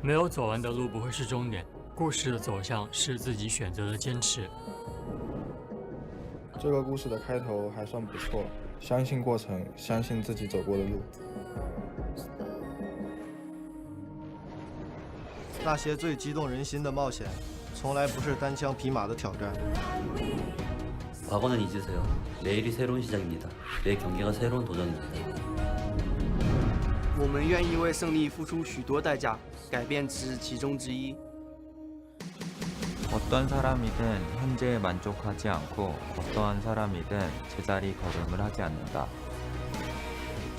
没有走完的路不会是终点，故事的走向是自己选择的坚持。这个故事的开头还算不错，相信过程，相信自己走过的路。那些最激动人心的冒险，从来不是单枪匹马的挑战。 과거는 잊으세요. 내일이 새로운 시작입니다. 내 경기가 새로운 도전입니다. 我们愿意为胜利付出许多代价，改变只是其中之一。 어떤 사람이든 현재에 만족하지 않고 어떠한 사람이든 제자리 걸음을 하지 않는다.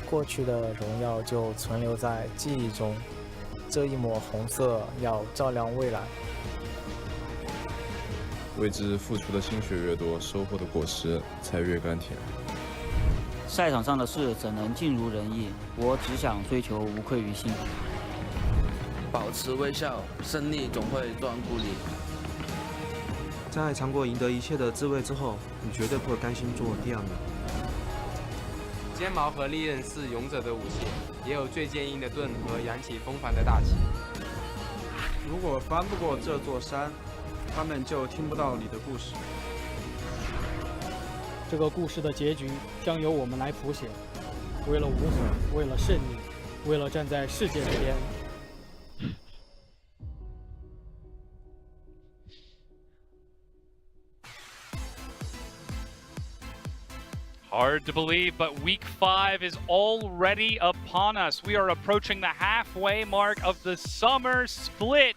过去的荣耀就存留在记忆中，这一抹红色要照亮未来。 为之付出的心血越多，收获的果实才越甘甜。赛场上的事怎能尽如人意？我只想追求无愧于心。保持微笑，胜利总会专顾你。在尝过赢得一切的滋味之后，你绝对不会甘心做第二名。尖矛和利刃是勇者的武器，也有最坚硬的盾和扬起风帆的大旗。如果翻不过这座山， 他们就听不到你的故事。这个故事的结局将由我们来谱写。为了无悔，为了胜利，为了站在世界这边。 Hard to believe, but week 5 is already upon us. We are approaching the halfway mark of the summer split.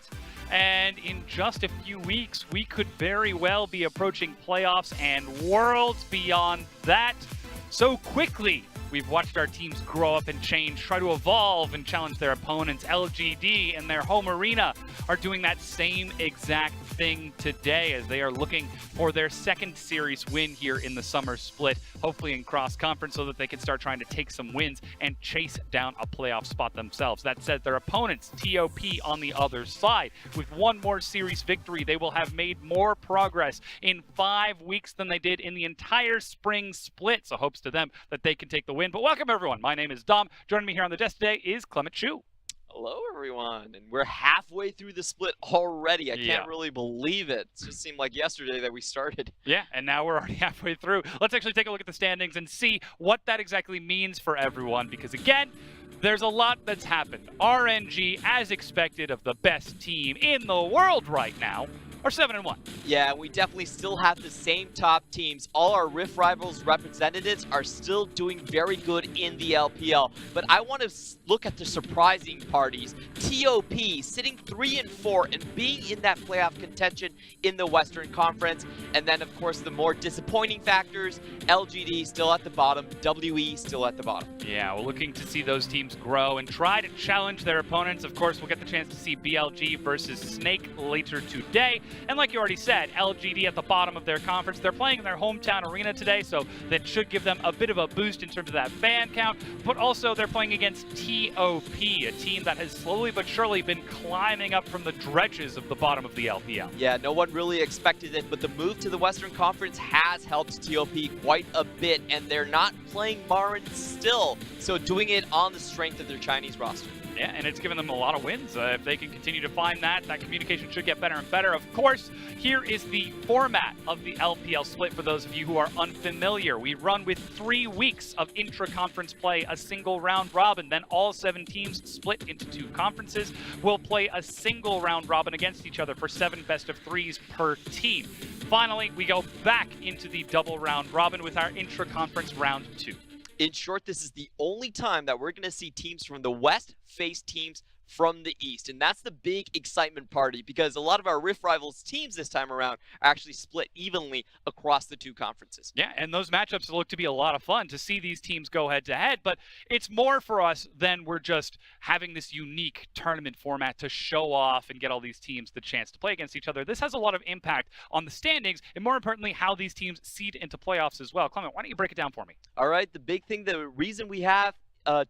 And in just a few weeks, we could very well be approaching playoffs and worlds beyond that. So quickly, we've watched our teams grow up and change, try to evolve and challenge their opponents. LGD and their home arena are doing that same exact thing today as they are looking for their second series win here in the summer split, hopefully in cross-conference so that they can start trying to take some wins and chase down a playoff spot themselves. That said, their opponents, TOP on the other side, with one more series victory, they will have made more progress in 5 weeks than they did in the entire spring split. So hopes to them that they can take the win. But welcome everyone. My name is Dom. Joining me here on the desk today is Clement Chu. Hello, everyone, and we're halfway through the split already. I can't really believe it. It just seemed like yesterday that we started. Yeah, and now we're already halfway through. Let's actually take a look at the standings and see what that exactly means for everyone, because again, there's a lot that's happened. RNG, as expected, of the best team in the world right now, are 7-1. Yeah, we definitely still have the same top teams. All our Rift Rivals representatives are still doing very good in the LPL. But I want to look at the surprising parties. TOP sitting 3-4 and being in that playoff contention in the Western Conference. And then, of course, the more disappointing factors, LGD still at the bottom, WE still at the bottom. Yeah, we're looking to see those teams grow and try to challenge their opponents. Of course, we'll get the chance to see BLG versus Snake later today. And like you already said, LGD at the bottom of their conference. They're playing in their hometown arena today, so that should give them a bit of a boost in terms of that fan count. But also, they're playing against TOP, a team that has slowly but surely been climbing up from the dredges of the bottom of the LPL. Yeah, no one really expected it, but the move to the Western Conference has helped TOP quite a bit, and they're not playing Marin still, so doing it on the strength of their Chinese roster. Yeah, and it's given them a lot of wins. If they can continue to find that communication should get better and better. Of course, here is the format of the LPL split for those of you who are unfamiliar. We run with 3 weeks of intra-conference play, a single round robin. Then all 7 teams split into 2 conferences. We'll play a single round robin against each other for 7 best-of-3s per team. Finally, we go back into the double round robin with our intra-conference round 2. In short, this is the only time that we're going to see teams from the West face teams from the East. And that's the big excitement party, because a lot of our Rift Rivals teams this time around are actually split evenly across the 2 conferences. Yeah, and those matchups look to be a lot of fun to see these teams go head-to-head, but it's more for us than we're just having this unique tournament format to show off and get all these teams the chance to play against each other. This has a lot of impact on the standings, and more importantly, how these teams seed into playoffs as well. Clement, why don't you break it down for me? All right, the big thing, the reason we have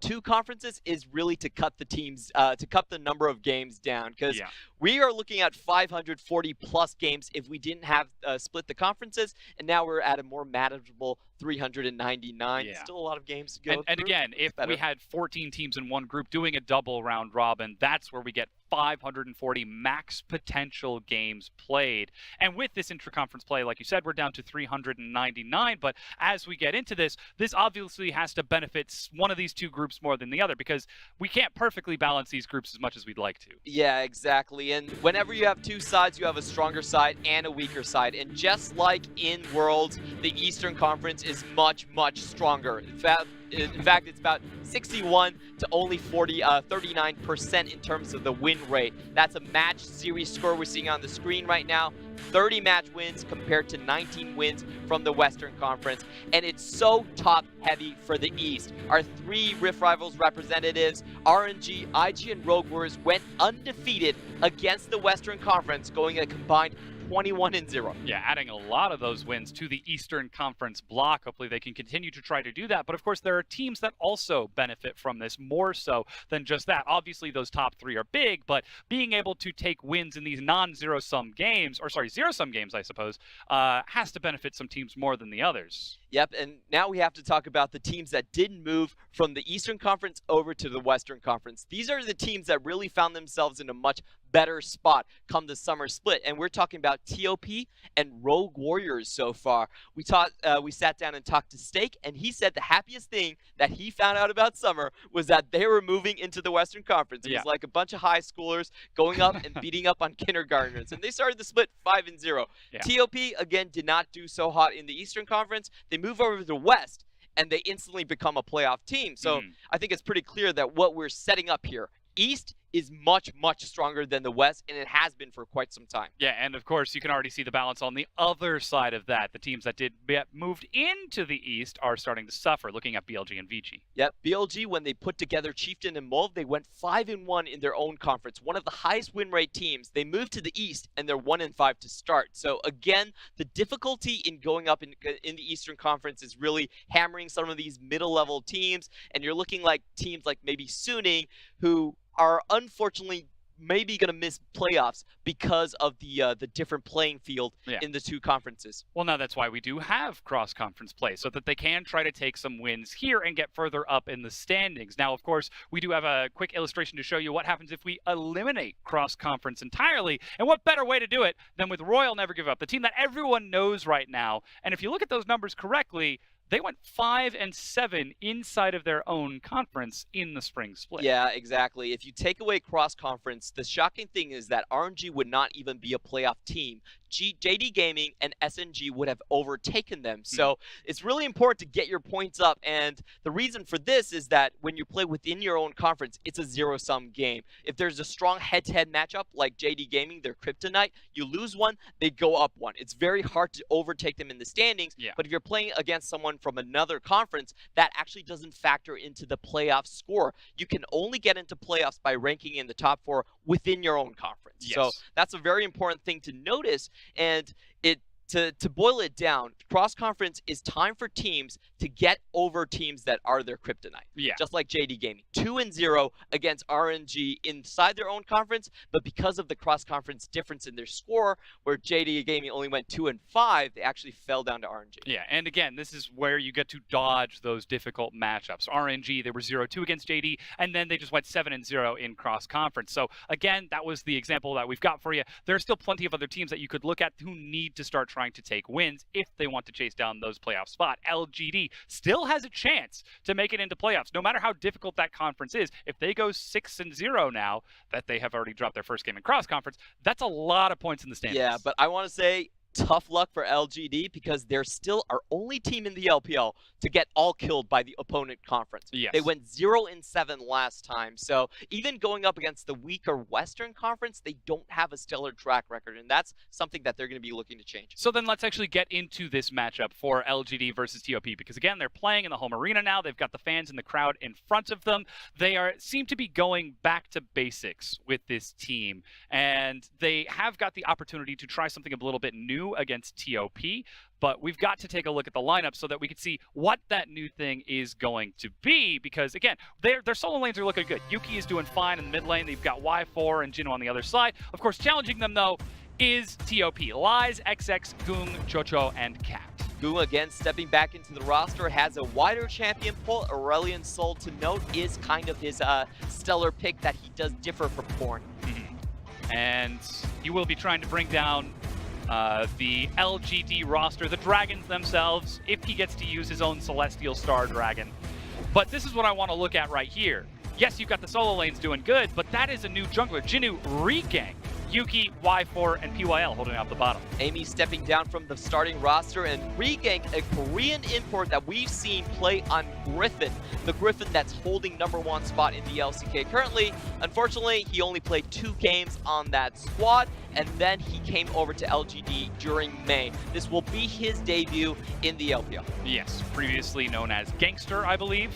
2 conferences is really to cut the teams, to cut the number of games down, because We are looking at 540 plus games if we didn't have split the conferences, and now we're at a more manageable 399. Yeah. Still a lot of games to go through. And again, if we had 14 teams in one group doing a double round robin, that's where we get 540 max potential games played. And with this intra-conference play, like you said, we're down to 399. But as we get into this obviously has to benefit one of these two groups more than the other, because we can't perfectly balance these groups as much as we'd like to. Yeah, exactly. And whenever you have two sides, you have a stronger side and a weaker side. And just like in Worlds, the Eastern Conference is much, much stronger. In fact, it's about 61 to only 39% in terms of the win rate. That's a match series score we're seeing on the screen right now. 30 match wins compared to 19 wins from the Western Conference. And it's so top heavy for the East. Our three Rift Rivals representatives, RNG, IG, and Rogue Warriors, went undefeated against the Western Conference, going a combined 21-0. Yeah, adding a lot of those wins to the Eastern Conference block. Hopefully they can continue to try to do that. But of course, there are teams that also benefit from this more so than just that. Obviously, those top three are big, but being able to take wins in these non-zero-sum games, or sorry, zero-sum games, I suppose, has to benefit some teams more than the others. Yep, and now we have to talk about the teams that didn't move from the Eastern Conference over to the Western Conference. These are the teams that really found themselves in a much better spot come the summer split, and we're talking about TOP and Rogue Warriors so far. We sat down and talked to Steak, and he said the happiest thing that he found out about summer was that they were moving into the Western Conference. It was like a bunch of high schoolers going up and beating up on kindergartners, and they started the split 5-0. Yeah. TOP again did not do so hot in the Eastern Conference. They move over to the West, and they instantly become a playoff team. So I think it's pretty clear that what we're setting up here, East is much, much stronger than the West, and it has been for quite some time. Yeah, and of course, you can already see the balance on the other side of that. The teams that did get moved into the East are starting to suffer, looking at BLG and VG. Yep, BLG, when they put together Chieftain and Mulv, they went 5-1 in their own conference, one of the highest win rate teams. They moved to the East, and they're 1-5 to start. So again, the difficulty in going up in the Eastern Conference is really hammering some of these middle-level teams, and you're looking like teams like maybe Suning, who are unfortunately maybe going to miss playoffs because of the different playing field in the two conferences. Well, now that's why we do have cross-conference play, so that they can try to take some wins here and get further up in the standings. Now, of course, we do have a quick illustration to show you what happens if we eliminate cross-conference entirely, and what better way to do it than with Royal Never Give Up, the team that everyone knows right now. And if you look at those numbers correctly, they went 5-7 inside of their own conference in the spring split. Yeah, exactly. If you take away cross-conference, the shocking thing is that RNG would not even be a playoff team. JD Gaming and SNG would have overtaken them. So it's really important to get your points up. And the reason for this is that when you play within your own conference, it's a zero-sum game. If there's a strong head-to-head matchup like JD Gaming, their Kryptonite, you lose one, they go up one. It's very hard to overtake them in the standings. Yeah. But if you're playing against someone from another conference, that actually doesn't factor into the playoff score. You can only get into playoffs by ranking in the top 4 within your own conference. Yes. So that's a very important thing to notice. And to boil it down, cross-conference is time for teams to get over teams that are their kryptonite. Yeah. Just like JD Gaming. 2-0 against RNG inside their own conference, but because of the cross-conference difference in their score, where JD Gaming only went 2-5, they actually fell down to RNG. Yeah, and again, this is where you get to dodge those difficult matchups. RNG, they were 0-2 against JD, and then they just went 7-0 in cross-conference. So again, that was the example that we've got for you. There are still plenty of other teams that you could look at who need to start trying to take wins if they want to chase down those playoff spot. LGD still has a chance to make it into playoffs, no matter how difficult that conference is. If they go 6-0 now, that they have already dropped their first game in cross-conference, that's a lot of points in the standings. Yeah, but I want to say tough luck for LGD because they're still our only team in the LPL to get all killed by the opponent conference. Yes. They went 0-7 last time. So even going up against the weaker Western Conference, they don't have a stellar track record, and that's something that they're going to be looking to change. So then let's actually get into this matchup for LGD versus TOP, because again, they're playing in the home arena now. They've got the fans in the crowd in front of them. They seem to be going back to basics with this team, and they have got the opportunity to try something a little bit new against TOP. but we've got to take a look at the lineup so that we can see what that new thing is going to be, because again, their solo lanes are looking good. Yuki is doing fine in the mid lane. They've got Y4 and Jinu on the other side. Of course, challenging them though is TOP. Lies, XX, Gung, Chocho, and Cat. Gung again stepping back into the roster, has a wider champion pool. Aurelion Sol, to note, is kind of his stellar pick that he does differ from Korn. And he will be trying to bring down the LGD roster, the Dragons themselves, if he gets to use his own Celestial Star Dragon. But this is what I want to look at right here. Yes, you've got the solo lanes doing good, but that is a new jungler. Jinu regang. Yuki, Y4, and PYL holding out the bottom. Amy stepping down from the starting roster and regang a Korean import that we've seen play on Griffin. The Griffin that's holding #1 spot in the LCK currently. Unfortunately, he only played 2 games on that squad, and then he came over to LGD during May. This will be his debut in the LPL. Yes, previously known as Gangster, I believe.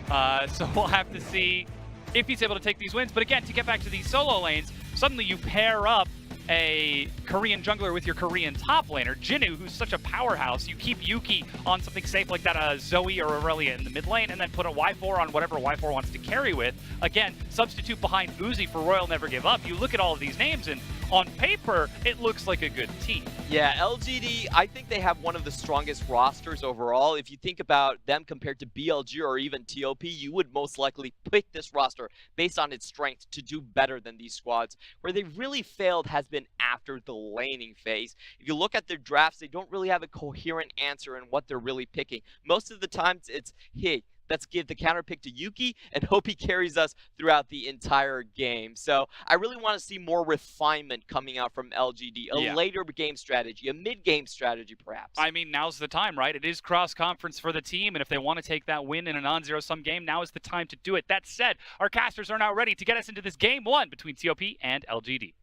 So we'll have to see if he's able to take these wins. But again, to get back to these solo lanes, suddenly you pair up a Korean jungler with your Korean top laner, Jinu, who's such a powerhouse. You keep Yuki on something safe like that, Zoe or Aurelia in the mid lane, and then put a Y4 on whatever Y4 wants to carry with. Again, substitute behind Uzi for Royal Never Give Up. You look at all of these names, and on paper, it looks like a good team. Yeah, LGD, I think they have one of the strongest rosters overall. If you think about them compared to BLG or even TOP, you would most likely pick this roster based on its strength to do better than these squads. Where they really failed has been after the laning phase. If you look at their drafts, they don't really have a coherent answer in what they're really picking. Most of the times it's, hey, let's give the counter pick to Yuki and hope he carries us throughout the entire game. So I really want to see more refinement coming out from LGD. A later game strategy, a mid-game strategy perhaps. I mean, now's the time, right? It is cross-conference for the team, and if they want to take that win in a non-zero-sum game, now is the time to do it. That said, our casters are now ready to get us into this game 1 between TOP and LGD.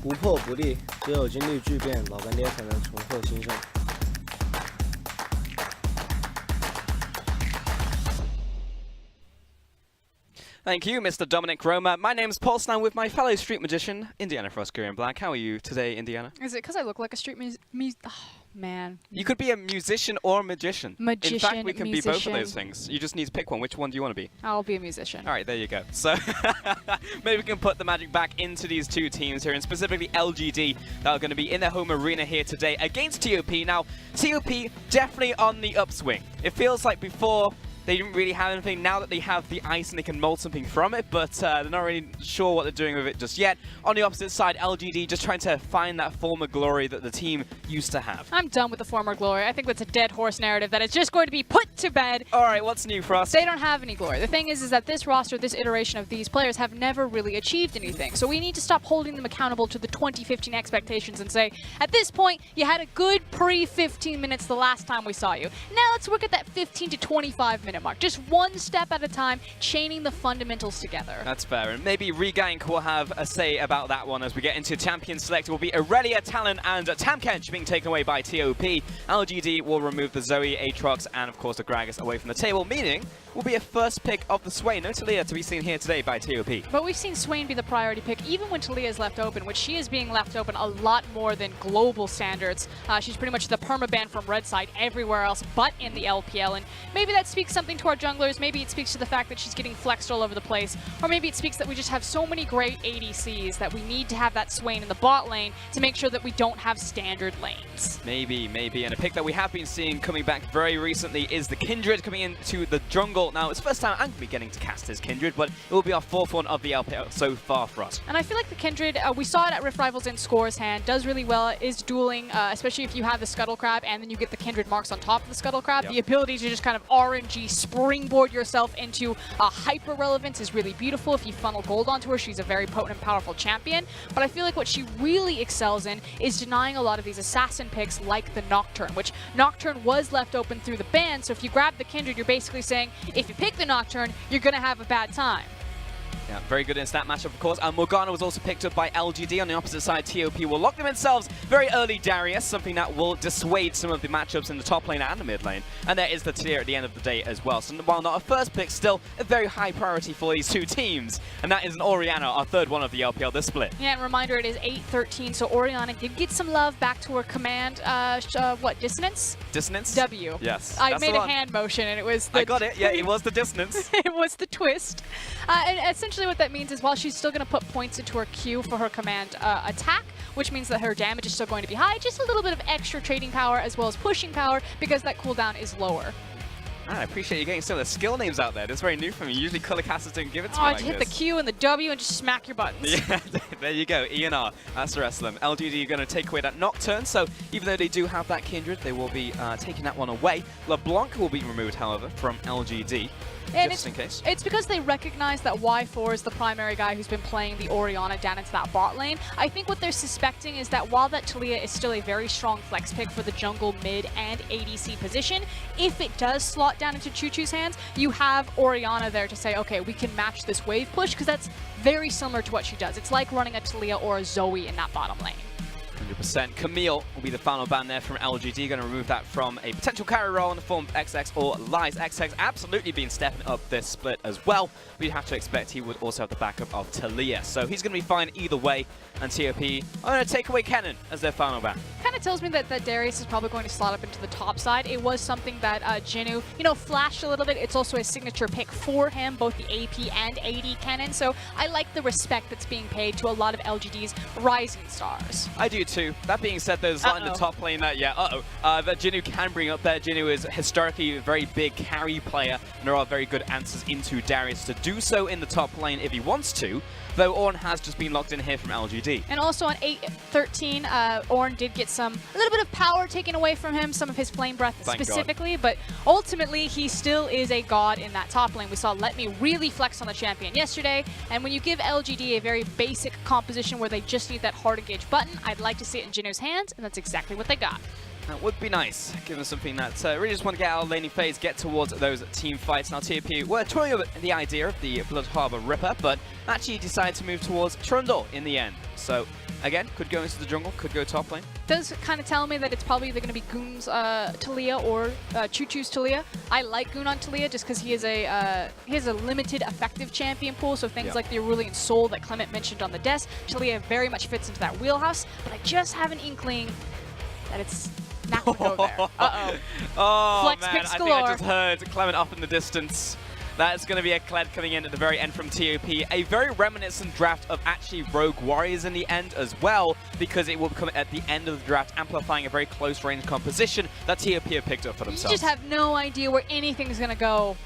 不破不立，只有经历巨变，老干爹才能重获新生。 Thank you, Mr. Dominic Roma. My name's Paul Snow with my fellow street magician, Indiana Frost Green Black. How are you today, Indiana? Is it because I look like a street oh, man. You could be a musician or a magician. Magician, in fact, we can musician. be both of those things. You just need to pick one. Which one do you want to be? I'll be a musician. All right, there you go. So maybe we can put the magic back into these two teams here, and specifically LGD, that are going to be in their home arena here today against TOP. Now, TOP definitely on the upswing. It feels like before they didn't really have anything. Now that they have the ice and they can mold something from it, but they're not really sure what they're doing with it just yet. On the opposite side, LGD just trying to find that former glory that the team used to have. I'm done with the former glory. I think that's a dead horse narrative that is just going to be put to bed. All right, what's new, Frost? They don't have any glory. The thing is that this roster, this iteration of these players have never really achieved anything. So we need to stop holding them accountable to the 2015 expectations and say, at this point, you had a good pre-15 minutes the last time we saw you. Now let's work at that 15 to 25 minute mark. Just one step at a time, chaining the fundamentals together. That's fair, and maybe Regank will have a say about that one as we get into champion select. It will be Aurelia, Talon, and Tamkench being taken away by TOP. LGD will remove the Zoe, Aatrox, and of course the Gragas away from the table, meaning will be a first pick of the Swain. No Talia to be seen here today by TOP. But we've seen Swain be the priority pick, even when Talia is left open, which she is being left open a lot more than global standards. She's pretty much the permaban from red side everywhere else but in the LPL, and maybe that speaks something to our junglers. Maybe it speaks to the fact that she's getting flexed all over the place, or maybe it speaks that we just have so many great ADCs that we need to have that Swain in the bot lane to make sure that we don't have standard lanes. Maybe, and a pick that we have been seeing coming back very recently is the Kindred coming into the jungle. Now, it's the first time I'm going to be getting to cast as Kindred, but it will be our 4th one of the LPL so far for us. And I feel like the Kindred, we saw it at Rift Rivals in Score's hand, does really well, is dueling, especially if you have the Scuttle Crab and then you get the Kindred marks on top of the Scuttle Crab. Yep. The ability to just kind of RNG springboard yourself into hyper relevance is really beautiful. If you funnel gold onto her, she's a very potent and powerful champion. But I feel like what she really excels in is denying a lot of these assassin picks like the Nocturne, which Nocturne was left open through the ban. So if you grab the Kindred, you're basically saying, if you pick the Nocturne, you're going to have a bad time. Yeah, very good in that matchup, of course. Morgana was also picked up by LGD. On the opposite side, TOP will lock themselves very early Darius, something that will dissuade some of the matchups in the top lane and the mid lane. And there is the tier at the end of the day as well. So while not a first pick, still a very high priority for these two teams. And that is an Orianna, our third one of the LPL this split. Yeah, and reminder, it is 8-13, so Orianna did get some love back to her command, what, dissonance? Dissonance? W. Yes. I made a hand motion, and it was the... I got it, yeah, it was the dissonance. It was the twist. And essentially what that means is while she's still going to put points into her Q for her command attack, which means that her damage is still going to be high, just a little bit of extra trading power as well as pushing power because that cooldown is lower. I appreciate you getting some of the skill names out there. That's very new for me. Usually color casters don't give it to me like hit this. the Q and the W and just smack your buttons. Yeah, there you go. ENR. That's the rest of them. LGD are going to take away that Nocturne, so even though they do have that Kindred, they will be taking that one away. LeBlanc will be removed, however, from LGD. And just in case. It's because they recognize that Y4 is the primary guy who's been playing the Orianna down into that bot lane. I think what they're suspecting is that while that Taliyah is still a very strong flex pick for the jungle, mid, and ADC position, if it does slot down into Choo-Choo's hands, you have Orianna there to say, okay, we can match this wave push, because that's very similar to what she does. It's like running a Taliyah or a Zoe in that bottom lane. 100%. Camille will be the final ban there from LGD. Going to remove that from a potential carry role in the form of XX or Lies. XX absolutely been stepping up this split as well. We'd have to expect he would also have the backup of Taliyah. So he's going to be fine either way. And TOP are going to take away Kennen as their final ban. Kind of tells me that Darius is probably going to slot up into the top side. It was something that Jinnu, flashed a little bit. It's also a signature pick for him, both the AP and AD Kennen. So I like the respect that's being paid to a lot of LGD's rising stars. I do too. That being said, there's in the top lane that, that Jinnu can bring up there. Jinnu is historically a very big carry player, and there are very good answers into Darius to do so in the top lane if he wants to, though Ornn has just been locked in here from LGD. And also on 8-13, Ornn did get a little bit of power taken away from him, some of his flame breath specifically, but ultimately he still is a god in that top lane. We saw Let Me really flex on the champion yesterday, and when you give LGD a very basic composition where they just need that hard engage button, I'd like to see it in Jinnu's hands, and that's exactly what they got. That would be nice, give them something that really just want to get out of laning phase, get towards those team fights. Now TOP were toying with the idea of the Blood Harbor Ripper, but actually decided to move towards Trundle in the end. So again, could go into the jungle, could go top lane. Does kind of tell me that it's probably either going to be Goon's Taliyah or Choo-Choo's Taliyah. I like Goon on Taliyah just because he has a limited effective champion pool, so things like the Aurelian Soul that Clement mentioned on the desk, Taliyah very much fits into that wheelhouse, but I just have an inkling that it's not going to go there. Oh Flex man, picks I think galore. I just heard Clement off in the distance. That's going to be a Kled coming in at the very end from TOP. A very reminiscent draft of actually Rogue Warriors in the end as well, because it will come at the end of the draft, amplifying a very close range composition that TOP have picked up for themselves. You just have no idea where anything's going to go.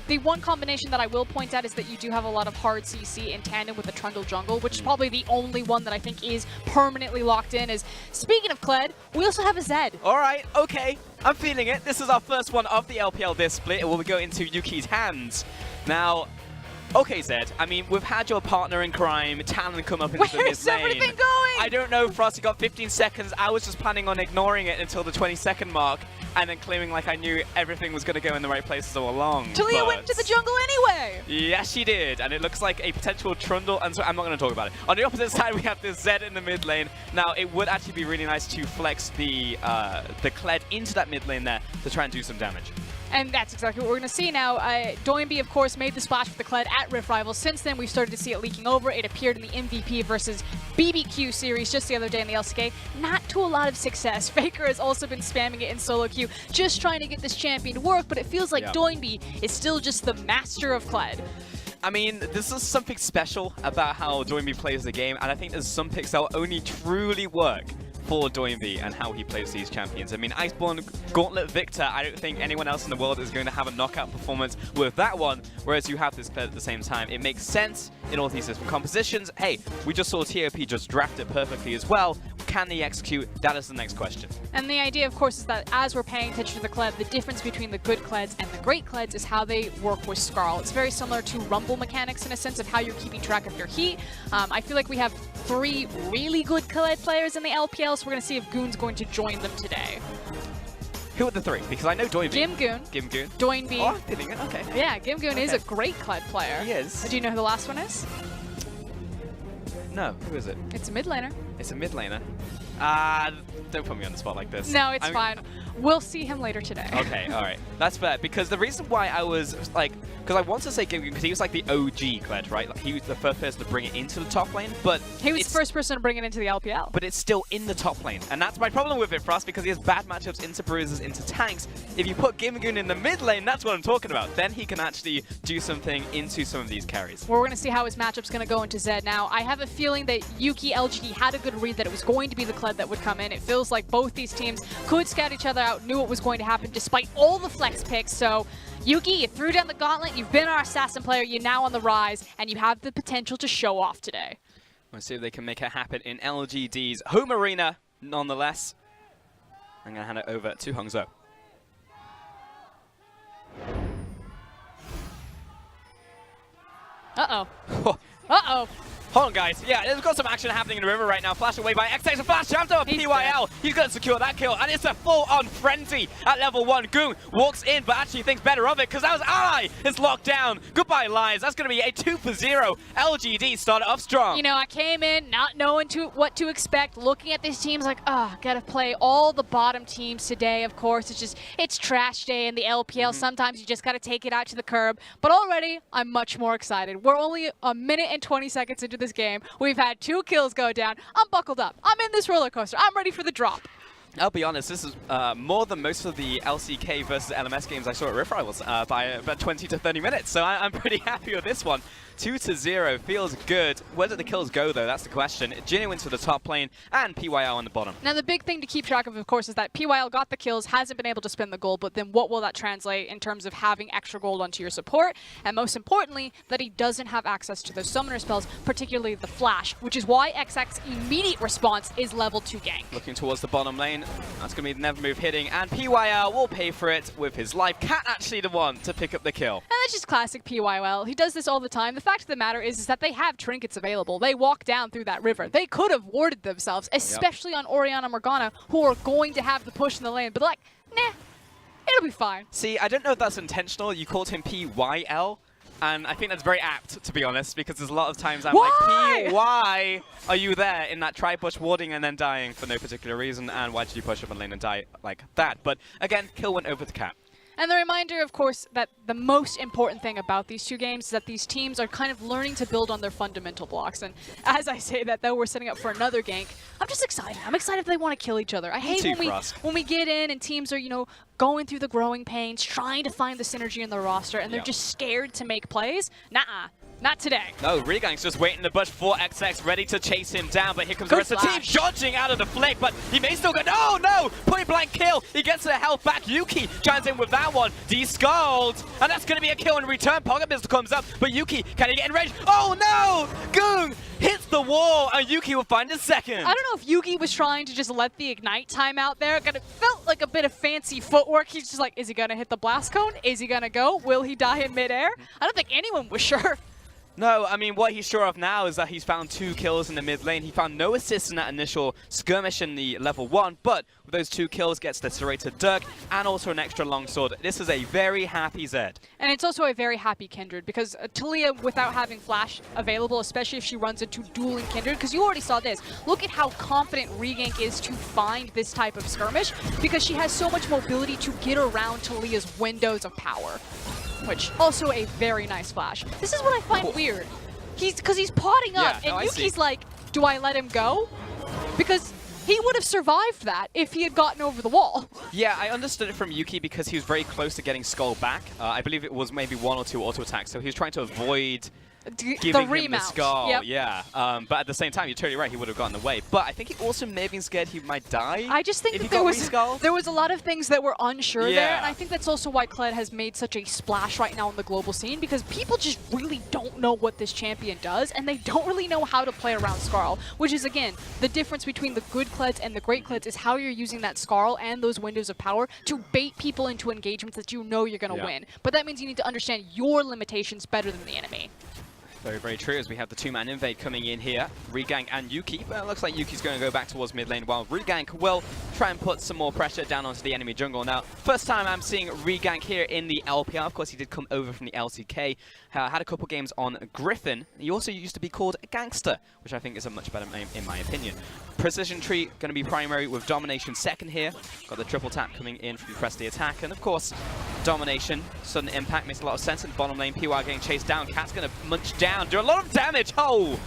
The one combination that I will point out is that you do have a lot of hard CC in tandem with the Trundle jungle, which is probably the only one that I think is permanently locked in. Speaking of Kled, we also have a Zed. All right, okay. I'm feeling it. This is our first one of the LPL this split. It will go into Yuki's hands. Now, okay, Zed. I mean, we've had your partner in crime, Talon, come up into the mid lane. Where's everything going? I don't know, Frost. You got 15 seconds. I was just planning on ignoring it until the 20-second mark, and then claiming like I knew everything was going to go in the right places all along. Taliyah went into the jungle anyway! Yes, she did, and it looks like a potential Trundle, and so I'm not going to talk about it. On the opposite side, we have this Zed in the mid lane. Now, it would actually be really nice to flex the Kled into that mid lane there to try and do some damage. And that's exactly what we're going to see now. Doinby, of course, made the splash with the Kled at Rift Rivals. Since then, we've started to see it leaking over. It appeared in the MVP versus BBQ series just the other day in the LCK. Not to a lot of success. Faker has also been spamming it in solo queue, just trying to get this champion to work, but it feels like Doinby is still just the master of Kled. I mean, this is something special about how Doinby plays the game, and I think there's some picks that will only truly work for Doinby and how he plays these champions. I mean, Iceborne Gauntlet Victor, I don't think anyone else in the world is going to have a knockout performance with that one, whereas you have this Kled at the same time. It makes sense in all these different compositions. Hey, we just saw TOP just draft it perfectly as well. Can they execute? That is the next question. And the idea, of course, is that as we're paying attention to the Kled, the difference between the good Kleds and the great Kleds is how they work with Skarl. It's very similar to Rumble mechanics in a sense of how you're keeping track of your heat. I feel like we have 3 really good Kled players in the LPL, so we're going to see if Goon's going to join them today. Who are the three? Because I know Doinby. Gimgoon. Gimgoon. Doinby. Oh, Dillinger, okay. Yeah, Gimgoon is a great Kled player. He is. Do you know who the last one is? No, who is it? It's a mid laner. It's a mid laner. Don't put me on the spot like this. No, it's fine. We'll see him later today. Okay, all right. That's fair. Because the reason why I was like, because I want to say Gimgoon because he was like the OG Kled, right? Like he was the first person to bring it into the top lane, but he was the first person to bring it into the LPL. But it's still in the top lane, and that's my problem with it, Frost, because he has bad matchups into bruisers, into tanks. If you put Gimgoon in the mid lane, that's what I'm talking about. Then he can actually do something into some of these carries. Well, we're going to see how his matchup's going to go into Zed now. I have a feeling that Yuki LGD had a good read that it was going to be the Kled that would come in. It feels like both these teams could scout each other out, knew what was going to happen despite all the flex picks. So Yuki, you threw down the gauntlet, you've been our assassin player, you're now on the rise, and you have the potential to show off today. We'll see if they can make it happen in LGD's home arena, nonetheless. I'm going to hand it over to Hongzhou. Uh-oh. Uh-oh. Hold on, guys. Yeah, there's got some action happening in the river right now. Flash away by XX, a flash jump over PYL. He's going to secure that kill, and it's a full-on frenzy at level 1. Goong walks in, but actually thinks better of it, because that was Ally is locked down. Goodbye, Lions. That's going to be a 2-0. LGD started off strong. You know, I came in not knowing what to expect, looking at these teams like, got to play all the bottom teams today. Of course, it's trash day in the LPL. Sometimes you just got to take it out to the curb. But already, I'm much more excited. We're only a minute and 20 seconds into this game. We've had 2 kills go down. I'm buckled up. I'm in this roller coaster. I'm ready for the drop. I'll be honest, this is more than most of the LCK versus LMS games I saw at Rift Rivals by about 20 to 30 minutes. So I'm pretty happy with this one. 2-0 feels good. Where did the kills go, though? That's the question. Jinnu into the top lane and PYL on the bottom. Now, the big thing to keep track of course, is that PYL got the kills, hasn't been able to spend the gold, but then what will that translate in terms of having extra gold onto your support? And most importantly, that he doesn't have access to those summoner spells, particularly the Flash, which is why XX's immediate response is level 2 gank. Looking towards the bottom lane. That's going to be the never move hitting, and PYL will pay for it with his life. Cat actually the one to pick up the kill. And that's just classic PYL. He does this all the time. The fact of the matter is that they have trinkets available. They walk down through that river. They could have warded themselves, especially on Orianna Morgana, who are going to have the push in the lane. But like, nah, it'll be fine. See, I don't know if that's intentional. You called him PYL. And I think that's very apt, to be honest, because there's a lot of times I'm like, P, why are you there in that tri-push warding and then dying for no particular reason? And why did you push up a lane and die like that? But again, kill went over to Cat. And the reminder, of course, that the most important thing about these 2 games is that these teams are kind of learning to build on their fundamental blocks. And as I say that, though, we're setting up for another gank. I'm just excited. I'm excited if they want to kill each other. I hate when we get in and teams are, you know, going through the growing pains, trying to find the synergy in the roster, and they're just scared to make plays. Nuh-uh. Not today. No, Regang's just waiting in the bush for XX, ready to chase him down, but here comes the rest of the team, dodging out of the flick, but he may still go, oh no, point blank kill, he gets the health back, Yuki joins in with that one, de-skulled, and that's going to be a kill in return, Pocket Pistol comes up, but Yuki, can he get in range? Oh no, Goong hits the wall, and Yuki will find a second. I don't know if Yuki was trying to just let the ignite time out there, it felt like a bit of fancy footwork, he's just like, is he going to hit the blast cone? Is he going to go? Will he die in midair? I don't think anyone was sure. No, I mean, what he's sure of now is that he's found 2 kills in the mid lane. He found no assists in that initial skirmish in the level 1, but with those 2 kills, gets the serrated Dirk and also an extra longsword. This is a very happy Zed. And it's also a very happy Kindred, because Talia, without having Flash available, especially if she runs into dueling Kindred, because you already saw this, look at how confident Regank is to find this type of skirmish, because she has so much mobility to get around Talia's windows of power. Which, also a very nice Flash. This is what I find weird. Because he's potting up, and Yuki's like, do I let him go? Because he would have survived that if he had gotten over the wall. Yeah, I understood it from Yuki because he was very close to getting Skull back. I believe it was maybe 1 or 2 auto attacks, so he was trying to avoid giving him the Skull. Yeah, but at the same time, you're totally right, he would have gotten away. But I think he also may have been scared he might die. I just think that there was a lot of things that were unsure there, and I think that's also why Kled has made such a splash right now in the global scene, because people just really don't know what this champion does, and they don't really know how to play around Skarl, which is, again, the difference between the good Kleds and the great Kleds is how you're using that Skarl and those windows of power to bait people into engagements that you know you're going to win. But that means you need to understand your limitations better than the enemy. Very, very true, as we have the 2-man invade coming in here. Regank and Yuki, but it looks like Yuki's going to go back towards mid lane, while Regank will try and put some more pressure down onto the enemy jungle. Now, first time I'm seeing Regank here in the LPL. Of course, he did come over from the LCK. Had a couple games on Griffin. He also used to be called Gangster, which I think is a much better name in my opinion. Precision Tree going to be primary with Domination second here. Got the triple tap coming in from press the attack. And of course, Domination, sudden impact makes a lot of sense in the bottom lane. PY getting chased down. Cat's going to munch down, do a lot of damage. Oh!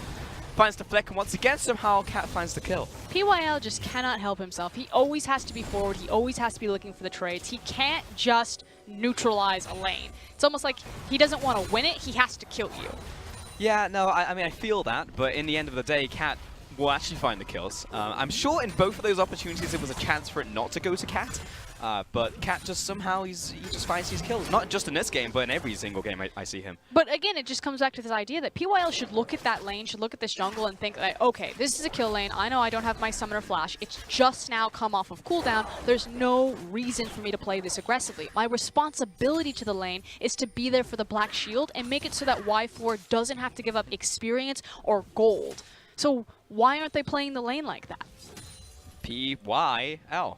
Finds the flick, and once again, somehow Cat finds the kill. PYL just cannot help himself. He always has to be forward. He always has to be looking for the trades. He can't just neutralize a lane. It's almost like he doesn't want to win it. He has to kill you. Yeah, no, I mean, I feel that, but in the end of the day, Cat will actually find the kills. I'm sure in both of those opportunities, it was a chance for it not to go to Cat. But Cat just somehow, he just finds these kills. Not just in this game, but in every single game I see him. But again, it just comes back to this idea that PYL should look at that lane, should look at this jungle and think that, okay, this is a kill lane. I know I don't have my Summoner Flash. It's just now come off of cooldown. There's no reason for me to play this aggressively. My responsibility to the lane is to be there for the Black Shield and make it so that Y4 doesn't have to give up experience or gold. So why aren't they playing the lane like that? PYL.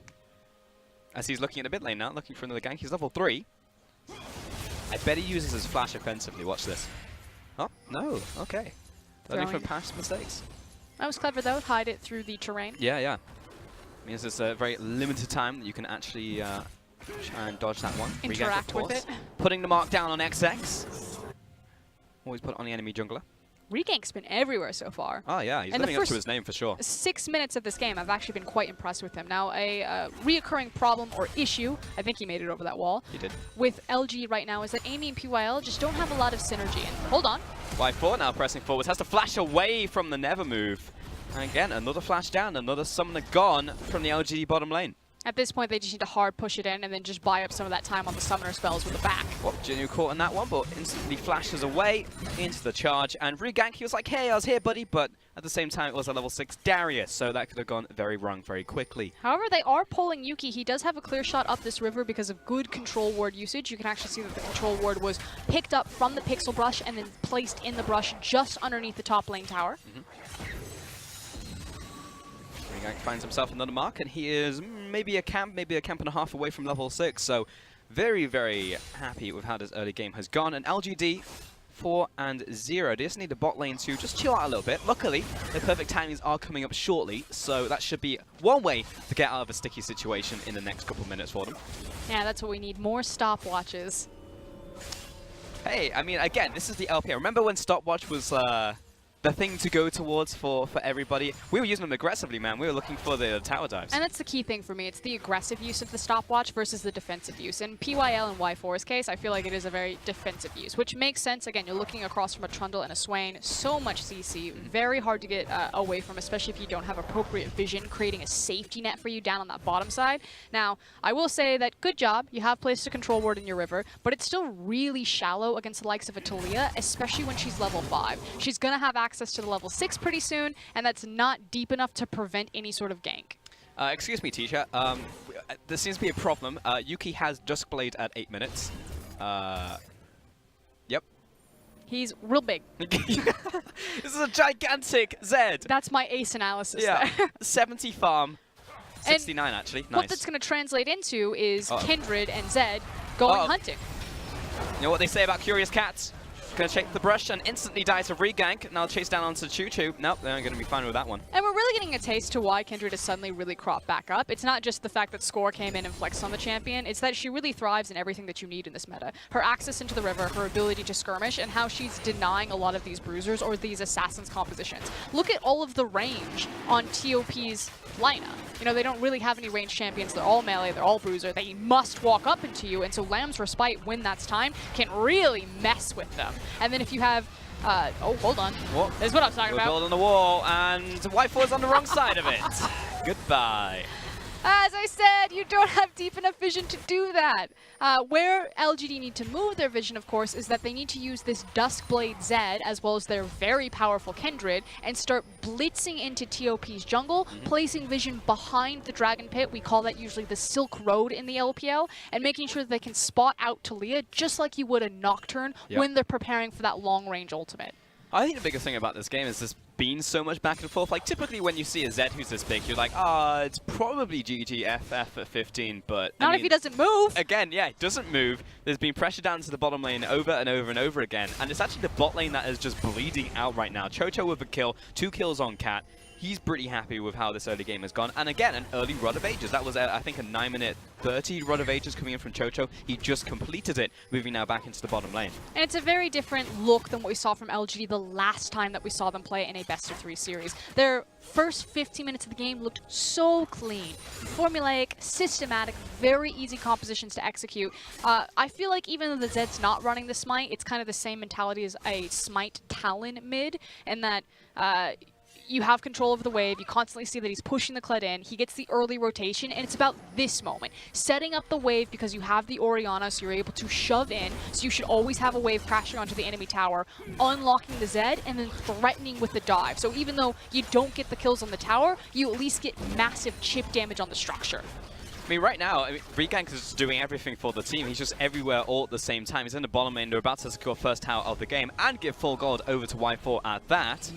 As he's looking at the mid lane now, looking for another gank. He's level 3. I bet he uses his flash offensively. Watch this. Oh, no. Okay. Learning from past mistakes. That was clever, though. Hide it through the terrain. Yeah, yeah. Means there's a very limited time that you can actually try and dodge that one. Interact Regank, with it. Putting the mark down on XX. Always put it on the enemy jungler. Regank's been everywhere so far. Oh yeah, he's living up to his name for sure. 6 minutes of this game, I've actually been quite impressed with him. Now, a reoccurring problem or issue, I think he made it over that wall. He did. With LG right now is that Amy and PYL just don't have a lot of synergy. And hold on. Y4 now pressing forwards, has to flash away from the never move. And again, another flash down, another summoner gone from the LGD bottom lane. At this point, they just need to hard push it in and then just buy up some of that time on the summoner spells with the back. Well, Jinnu caught in that one, but instantly flashes away into the charge. And Regank, he was like, hey, I was here, buddy. But at the same time, it was a level 6 Darius, so that could have gone very wrong very quickly. However, they are pulling Yuki. He does have a clear shot up this river because of good control ward usage. You can actually see that the control ward was picked up from the pixel brush and then placed in the brush just underneath the top lane tower. Regank finds himself another mark, and he is maybe a camp and a half away from level 6. So very, very happy with how this early game has gone. And LGD 4-0. They just need the bot lane to just chill out a little bit. Luckily, their perfect timings are coming up shortly, so that should be one way to get out of a sticky situation in the next couple of minutes for them. Yeah, that's what we need. More stopwatches. Hey, I mean, again, this is the LPL. Remember when stopwatch was the thing to go towards for everybody? We were using them aggressively, man. We were looking for the tower dives. And that's the key thing for me. It's the aggressive use of the stopwatch versus the defensive use. In PYL and Y4's case, I feel like it is a very defensive use, which makes sense. Again, you're looking across from a Trundle and a Swain. So much CC. Very hard to get away from, especially if you don't have appropriate vision, creating a safety net for you down on that bottom side. Now, I will say that good job. You have placed a control ward in your river, but it's still really shallow against the likes of a Talia, especially when she's level 5. She's going to have access to the level 6 pretty soon, and that's not deep enough to prevent any sort of gank. Excuse me, teacher. There seems to be a problem. Yuki has Duskblade at 8 minutes. Yep. He's real big. This is a gigantic Zed. That's my ace analysis. Yeah. There. 70 farm. 69 actually. Nice. What that's going to translate into is Kindred and Zed going hunting. You know what they say about curious cats? Gonna shake the brush and instantly die to Regank. Now chase down onto Choo Choo. Nope, they're gonna be fine with that one. And we're really getting a taste to why Kindred has suddenly really cropped back up. It's not just the fact that Score came in and flexed on the champion, it's that she really thrives in everything that you need in this meta. Her access into the river, her ability to skirmish, and how she's denying a lot of these bruisers or these assassins compositions. Look at all of the range on TOP's lineup. You know, they don't really have any ranged champions. They're all melee, they're all bruiser. They must walk up into you, and so Lamb's Respite, when that's time, can really mess with them. And then if you have, oh, hold on. What? This is what I'm talking about. We're building the wall, and Y4's on the wrong side of it. Goodbye. As I said, you don't have deep enough vision to do that. Where LGD need to move their vision, of course, is that they need to use this Duskblade Zed, as well as their very powerful Kindred, and start blitzing into TOP's jungle, placing vision behind the Dragon Pit. We call that usually the Silk Road in the LPL, and making sure that they can spot out Talia just like you would a Nocturne when they're preparing for that long-range ultimate. I think the biggest thing about this game is this been so much back and forth. Like, typically when you see a Zed who's this big, you're like, ah, it's probably GGFF at 15, but... Not if he doesn't move! Again, yeah, it doesn't move. There's been pressure down to the bottom lane over and over and over again, and it's actually the bot lane that is just bleeding out right now. Chocho with a kill, 2 kills on Cat. He's pretty happy with how this early game has gone. And again, an early Rod of Ages. That was, I think, a 9-minute 30 Rod of Ages coming in from Chocho. He just completed it, moving now back into the bottom lane. And it's a very different look than what we saw from LGD the last time that we saw them play in a best-of-3 series. Their first 15 minutes of the game looked so clean. Formulaic, systematic, very easy compositions to execute. I feel like even though the Zed's not running the Smite, it's kind of the same mentality as a Smite Talon mid, in that you have control over the wave, you constantly see that he's pushing the Kled in, he gets the early rotation, and it's about this moment. Setting up the wave because you have the Orianna, so you're able to shove in, so you should always have a wave crashing onto the enemy tower, unlocking the Zed, and then threatening with the dive. So even though you don't get the kills on the tower, you at least get massive chip damage on the structure. I mean, right now, Regank is just doing everything for the team. He's just everywhere all at the same time. He's in the bottom lane. They're about to secure first tower of the game and give full gold over to Y4 at that.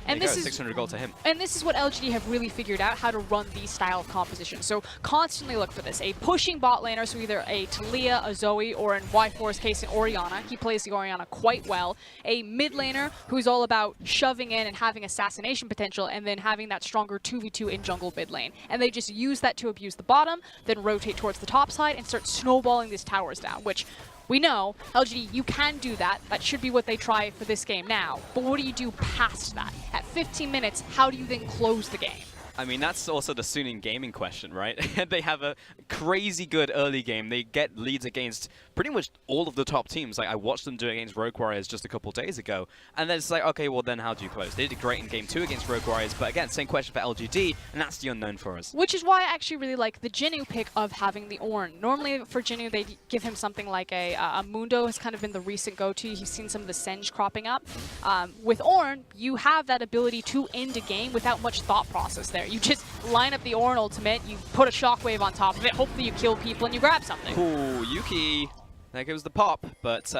And this is 600 gold to him. And this is what LGD have really figured out, how to run these style of compositions. So constantly look for this. A pushing bot laner, so either a Taliyah, a Zoe, or in Y4's case, an Orianna. He plays the Orianna quite well. A mid laner who's all about shoving in and having assassination potential, and then having that stronger 2v2 in jungle mid lane. And they just use that to abuse the bottom, then rotate towards the top side and start snowballing these towers down, which we know, LGD, you can do that. That should be what they try for this game now. But what do you do past that? At 15 minutes, how do you then close the game? I mean, that's also the Suning Gaming question, right? They have a crazy good early game. They get leads against pretty much all of the top teams. Like, I watched them do it against Rogue Warriors just a couple days ago. And then it's like, okay, well, then how do you close? They did great in Game 2 against Rogue Warriors, but again, same question for LGD, and that's the unknown for us. Which is why I actually really like the Jinnu pick of having the Ornn. Normally, for Jinnu, they give him something like a Mundo has kind of been the recent go-to. You've seen some of the Senge cropping up. With Ornn, you have that ability to end a game without much thought process there. You just line up the Ornn ultimate, you put a shockwave on top of it, hopefully you kill people and you grab something. Ooh, Yuki. There goes the pop, but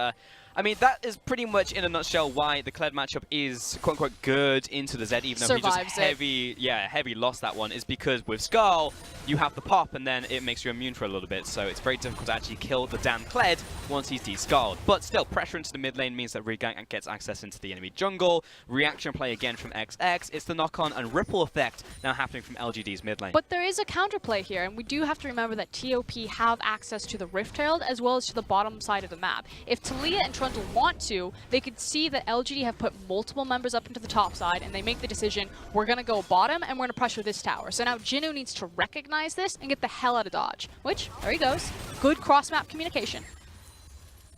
I mean, that is pretty much in a nutshell why the Kled matchup is quote-unquote good into the Zed, even though he just heavy lost that one, is because with Skull, you have the pop and then it makes you immune for a little bit, so it's very difficult to actually kill the damn Kled once he's de-skulled. But still, pressure into the mid lane means that Regank gets access into the enemy jungle, reaction play again from XX, it's the knock-on and ripple effect now happening from LGD's mid lane. But there is a counterplay here, and we do have to remember that TOP have access to the Rift-Herald as well as to the bottom side of the map. If Taliyah and Trundle want to, they could see that LGD have put multiple members up into the top side, and they make the decision, we're going to go bottom, and we're going to pressure this tower. So now Jinnu needs to recognize this and get the hell out of dodge, which, there he goes. Good cross-map communication.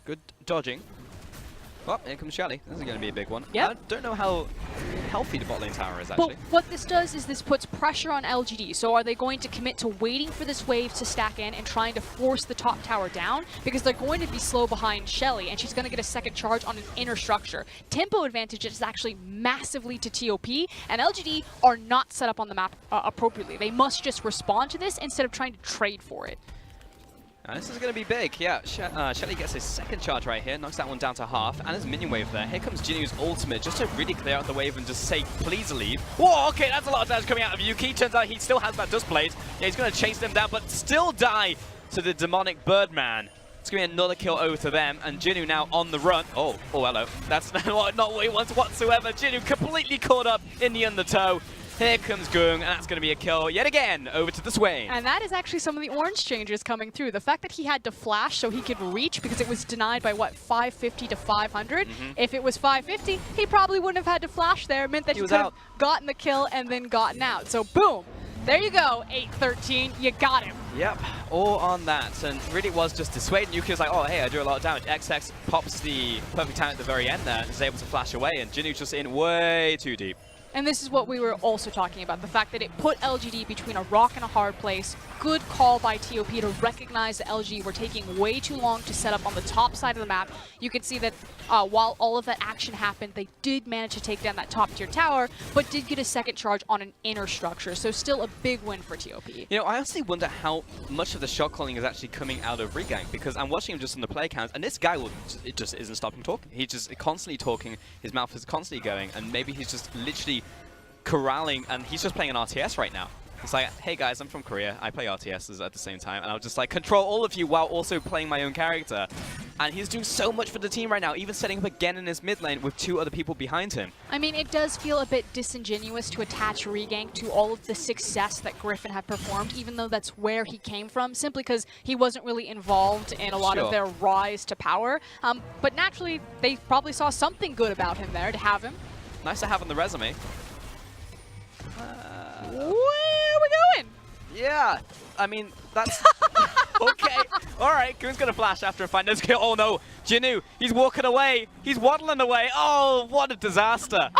Good dodging. Well, here comes Shelly. This is going to be a big one. Yep. I don't know how healthy the bot lane tower is, actually. But what this does is this puts pressure on LGD. So are they going to commit to waiting for this wave to stack in and trying to force the top tower down? Because they're going to be slow behind Shelly, and she's going to get a second charge on an inner structure. Tempo advantage is actually massively to TOP, and LGD are not set up on the map appropriately. They must just respond to this instead of trying to trade for it. This is going to be big, yeah. Shelly gets his second charge right here, knocks that one down to half, and his minion wave there. Here comes Jinnu's ultimate, just to really clear out the wave and just say, please leave. Whoa, okay, that's a lot of damage coming out of Yuki. Turns out he still has that Dust Blade. Yeah, he's going to chase them down, but still die to the demonic Birdman. It's going to be another kill over to them, and Jinnu now on the run. Oh, hello. That's not what he wants whatsoever. Jinnu completely caught up in the undertow. Here comes Gung, and that's going to be a kill yet again over to the Swain. And that is actually some of the orange changes coming through. The fact that he had to flash so he could reach because it was denied by, what, 550 to 500? If it was 550, he probably wouldn't have had to flash there. It meant that he could have gotten the kill and then gotten out. So boom, there you go, 8-13, you got him. Yep, all on that, and really was just dissuading. Yuki was like, oh, hey, I do a lot of damage. XX pops the perfect time at the very end there and is able to flash away, and Jinnu's just in way too deep. And this is what we were also talking about, the fact that it put LGD between a rock and a hard place. Good call by TOP to recognize that LG were taking way too long to set up on the top side of the map. You can see that while all of that action happened, they did manage to take down that top tier tower, but did get a second charge on an inner structure. So still a big win for TOP. You know, I honestly wonder how much of the shot calling is actually coming out of Regang, because I'm watching him just on the play counts, and this guy it just isn't stopping talking. He's just constantly talking, his mouth is constantly going, and maybe he's just literally corralling, and he's just playing an RTS right now. It's like, hey guys, I'm from Korea, I play RTSs at the same time, and I'll just like control all of you while also playing my own character. And he's doing so much for the team right now, even setting up again in his mid lane with 2 other people behind him. I mean, it does feel a bit disingenuous to attach Regang to all of the success that Griffin had performed, even though that's where he came from, simply because he wasn't really involved in a lot of their rise to power. But naturally, they probably saw something good about him there to have him. Nice to have on the resume. Where are we going? Yeah, I mean, that's... okay, alright, Goon's gonna flash after and find this kill. Oh no, Jinnu, he's walking away. He's waddling away. Oh, what a disaster.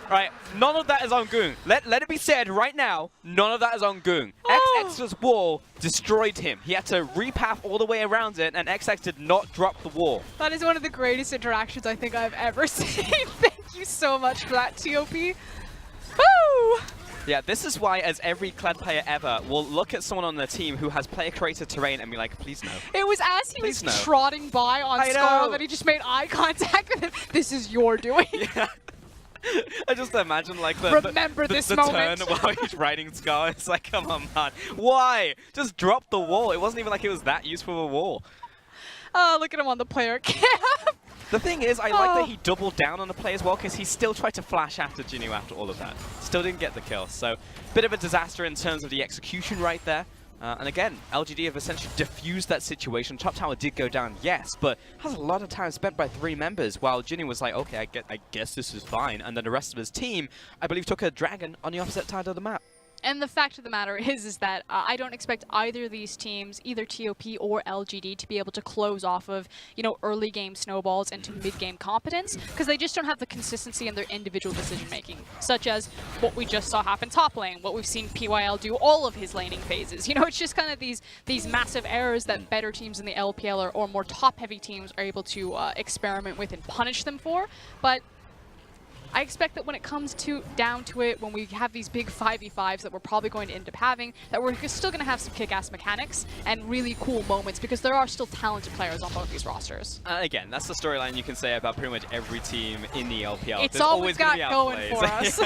Right, none of that is on Goon. Let it be said right now, none of that is on Goon. XX's wall destroyed him. He had to repath all the way around it, and XX did not drop the wall. That is one of the greatest interactions I think I've ever seen. Thank you so much for that, TOP. Woo! Yeah, this is why, as every Kled player ever will look at someone on their team who has player-created terrain and be like, please no. It was as he was trotting by on Scarl that he just made eye contact with him. This is your doing. Yeah. I just imagine like the moment. turn while he's riding Scar. It's like, come on, man. Why? Just drop the wall. It wasn't even like it was that useful of a wall. Oh, look at him on the player cam. The thing is, I like that he doubled down on the play as well, because he still tried to flash after Jinnu after all of that. Still didn't get the kill, so bit of a disaster in terms of the execution right there. And again, LGD have essentially diffused that situation. Top tower did go down, yes, but has a lot of time spent by 3 members, while Jinnu was like, okay, I guess this is fine. And then the rest of his team, I believe, took a dragon on the opposite side of the map. And the fact of the matter is that I don't expect either of these teams, either TOP or LGD, to be able to close off of, you know, early game snowballs into mid-game competence, because they just don't have the consistency in their individual decision-making, such as what we just saw happen top lane, what we've seen PYL do all of his laning phases. You know, it's just kind of these massive errors that better teams in the LPL or more top-heavy teams are able to experiment with and punish them for. But I expect that when it comes down to it, when we have these big 5v5s that we're probably going to end up having, that we're still going to have some kick-ass mechanics and really cool moments, because there are still talented players on both these rosters. Again, that's the storyline you can say about pretty much every team in the LPL. It's all we've got going for us.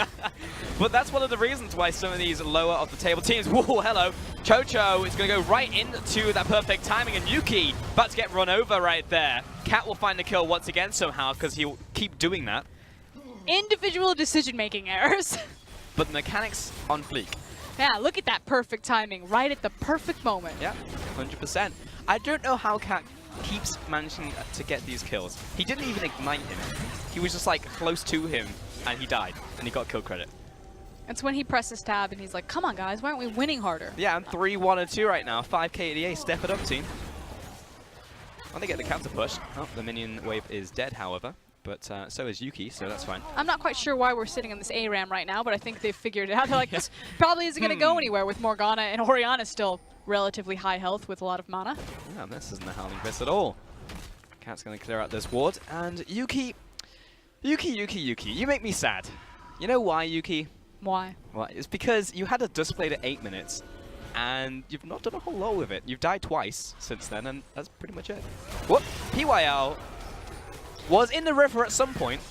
But that's one of the reasons why some of these lower of the table teams, whoa, hello, Chocho is going to go right into that perfect timing, and Yuki about to get run over right there. Cat will find the kill once again somehow, because he'll keep doing that. Individual decision-making errors. But the mechanics on fleek. Yeah, look at that perfect timing, right at the perfect moment. Yeah, 100%. I don't know how Cat keeps managing to get these kills. He didn't even ignite him. He was just like close to him, and he died, and he got kill credit. It's when he presses tab and he's like, come on guys, why aren't we winning harder? Yeah, I'm 3-1-2 right now. 5k ADA, step it up, team. When they get the counter push. Oh, the minion wave is dead, however. But so is Yuki, so that's fine. I'm not quite sure why we're sitting in this ARAM right now, but I think they've figured it out. They're like, this probably isn't going to go anywhere with Morgana, and Orianna still relatively high health with a lot of mana. Yeah, this isn't a Howling Fist at all. Cat's going to clear out this ward, and Yuki, you make me sad. You know why, Yuki? Why? Well, it's because you had a dust blade at 8 minutes, and you've not done a whole lot with it. You've died twice since then, and that's pretty much it. What? PYL was in the river at some point,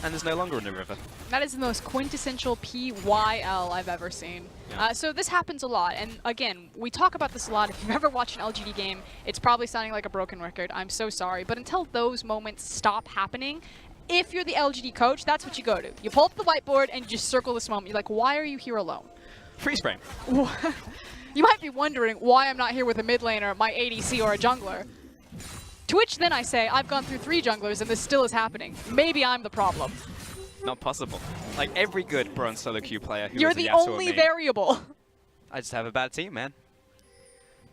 and is no longer in the river. That is the most quintessential PYL I've ever seen. Yeah. So this happens a lot, and again, we talk about this a lot. If you've ever watched an LGD game, it's probably sounding like a broken record. I'm so sorry, but until those moments stop happening, if you're the LGD coach, that's what you go to. You pull up the whiteboard and you just circle this moment. You're like, why are you here alone? Freeze frame. You might be wondering why I'm not here with a mid laner, my ADC, or a jungler. To which then I say, I've gone through 3 junglers and this still is happening. Maybe I'm the problem. Not possible. Like every good bronze solo queue player who You're is a the Yasuo only main, variable. I just have a bad team, man.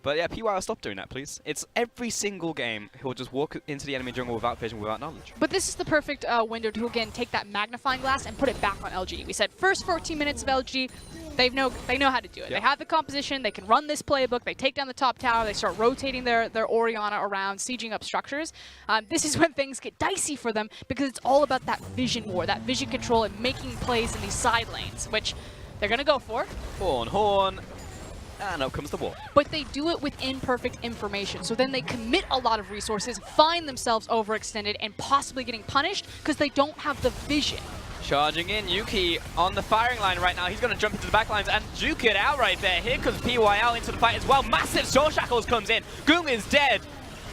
But yeah, PYL, stop doing that, please. It's every single game, he'll just walk into the enemy jungle without vision, without knowledge. But this is the perfect window to, again, take that magnifying glass and put it back on LGD. We said first 14 minutes of LGD, they know how to do it. Yep. They have the composition, they can run this playbook, they take down the top tower, they start rotating their Orianna around, sieging up structures. This is when things get dicey for them because it's all about that vision war, that vision control and making plays in these side lanes, which they're going to go for. Horn. And up comes the wall. But they do it with imperfect information. So then they commit a lot of resources, find themselves overextended, and possibly getting punished because they don't have the vision. Charging in, Yuki on the firing line right now. He's going to jump into the back lines and juke it out right there. Here comes PYL into the fight as well. Massive Soul Shackles comes in. Goong is dead.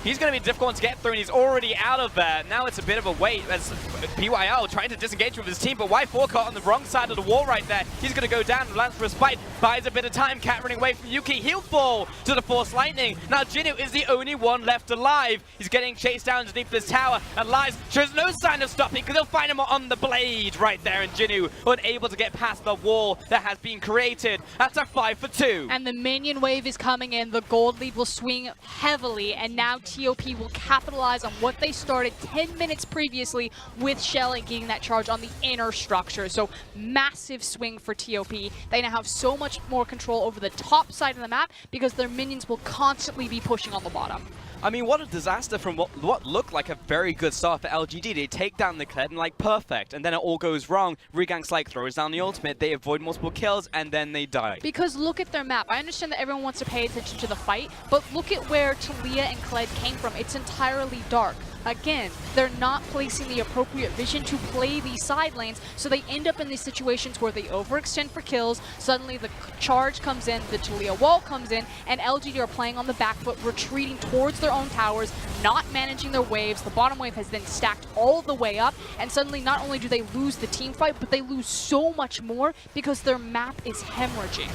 He's going to be difficult to get through, and he's already out of there. Now it's a bit of a wait as PYL trying to disengage with his team, but Y4 caught on the wrong side of the wall right there. He's going to go down, Lance Respite, buys a bit of time, Cat running away from Yuki. He'll fall to the Force Lightning. Now Jinnu is the only one left alive. He's getting chased down underneath this tower, and Lies shows no sign of stopping because he'll find him on the blade right there, and Jinnu unable to get past the wall that has been created. That's a 5 for 2. And the minion wave is coming in. The gold lead will swing heavily, and now TOP will capitalize on what they started 10 minutes previously with Shelly getting that charge on the inner structure. So massive swing for TOP. They now have so much more control over the top side of the map because their minions will constantly be pushing on the bottom. I mean, what a disaster from what looked like a very good start for LGD. They take down the Kled and like perfect, and then it all goes wrong. Reganx like throws down the ultimate, they avoid multiple kills, and then they die. Because look at their map. I understand that everyone wants to pay attention to the fight, but look at where Taliyah and Kled came from. It's entirely dark. Again, they're not placing the appropriate vision to play these side lanes, so they end up in these situations where they overextend for kills. Suddenly the charge comes in, the Taliyah wall comes in, and LGD are playing on the back foot, retreating towards their own towers, not managing their waves. The bottom wave has then stacked all the way up, and suddenly not only do they lose the team fight, but they lose so much more because their map is hemorrhaging.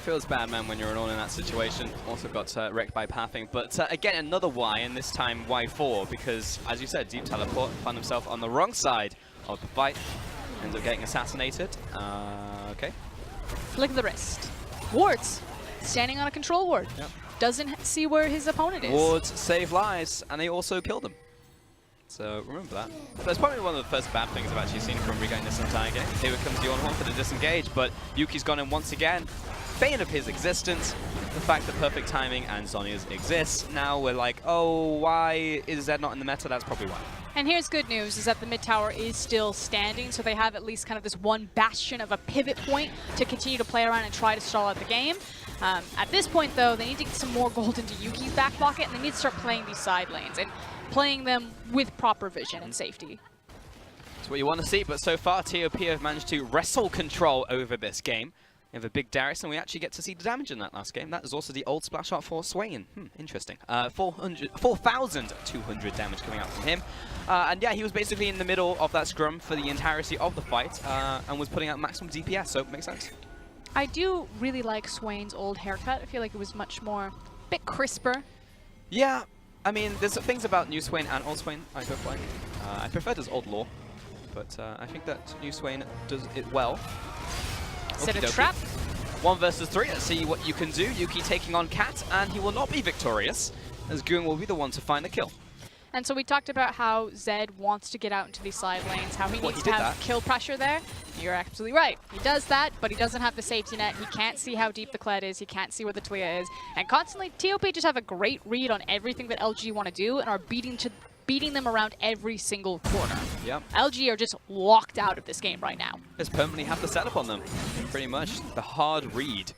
Feels bad, man, when you're alone in that situation. Also got wrecked by pathing. But again, another Y, and this time Y4, because, as you said, Deep Teleport found himself on the wrong side of the fight. Ends up getting assassinated. Okay. Flick of the wrist. Wards, standing on a control ward. Yep. Doesn't see where his opponent is. Wards save lives, and they also killed them. So remember that. That's probably one of the first bad things I've actually seen from Regain this entire game. Here comes the on-horn for the disengage, but Yuki's gone in once again. Bane of his existence, the fact that perfect timing and Zhonya's exists. Now we're like, oh, why is Zed not in the meta? That's probably why. And here's good news, is that the mid tower is still standing, so they have at least kind of this one bastion of a pivot point to continue to play around and try to stall out the game. At this point, though, they need to get some more gold into Yuki's back pocket, and they need to start playing these side lanes and playing them with proper vision and safety. That's what you want to see, but so far TOP have managed to wrestle control over this game. We have a big Darius, and we actually get to see the damage in that last game. That is also the old splash art for Swain. Interesting. 4,200 damage coming out from him. And yeah, he was basically in the middle of that scrum for the entirety of the fight, and was putting out maximum DPS, so it makes sense. I do really like Swain's old haircut. I feel like it was much more, a bit crisper. Yeah, I mean, there's things about new Swain and old Swain I both like. I prefer his old lore, but I think that new Swain does it well. Set a trap. 1 versus 3. Let's see what you can do. Yuki taking on Cat, and he will not be victorious, as Goong will be the one to find the kill. And so we talked about how Zed wants to get out into these side lanes, how he needs to have kill pressure there. You're absolutely right. He does that, but he doesn't have the safety net. He can't see how deep the Kled is. He can't see where the Taliyah is. And constantly, TOP just have a great read on everything that LG want to do and are beating them around every single corner. Yep. LG are just locked out of this game right now. Just permanently have the setup on them. Pretty much the hard read.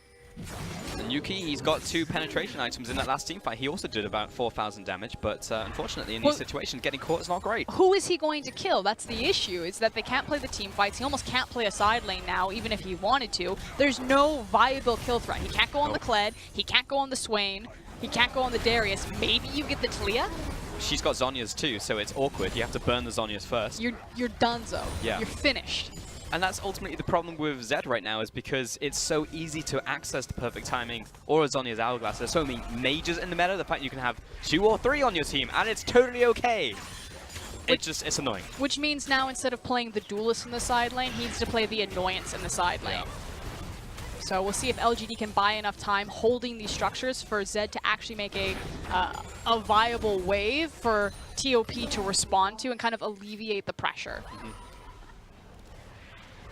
And Yuki, he's got 2 penetration items in that last team fight. He also did about 4,000 damage, but unfortunately in these situations, getting caught is not great. Who is he going to kill? That's the issue, is that they can't play the team fights. He almost can't play a side lane now, even if he wanted to. There's no viable kill threat. He can't go on the Kled, he can't go on the Swain, he can't go on the Darius. Maybe you get the Taliyah? She's got Zhonya's too, so it's awkward. You have to burn the Zhonya's first. You're donezo. Yeah. You're finished. And that's ultimately the problem with Zed right now, is because it's so easy to access the perfect timing or Zhonya's Hourglass. There's so many mages in the meta, the fact you can have 2 or 3 on your team, and it's totally okay. It's annoying. Which means now instead of playing the duelist in the side lane, he needs to play the annoyance in the side lane. So we'll see if LGD can buy enough time holding these structures for Zed to actually make a viable wave for TOP to respond to and kind of alleviate the pressure.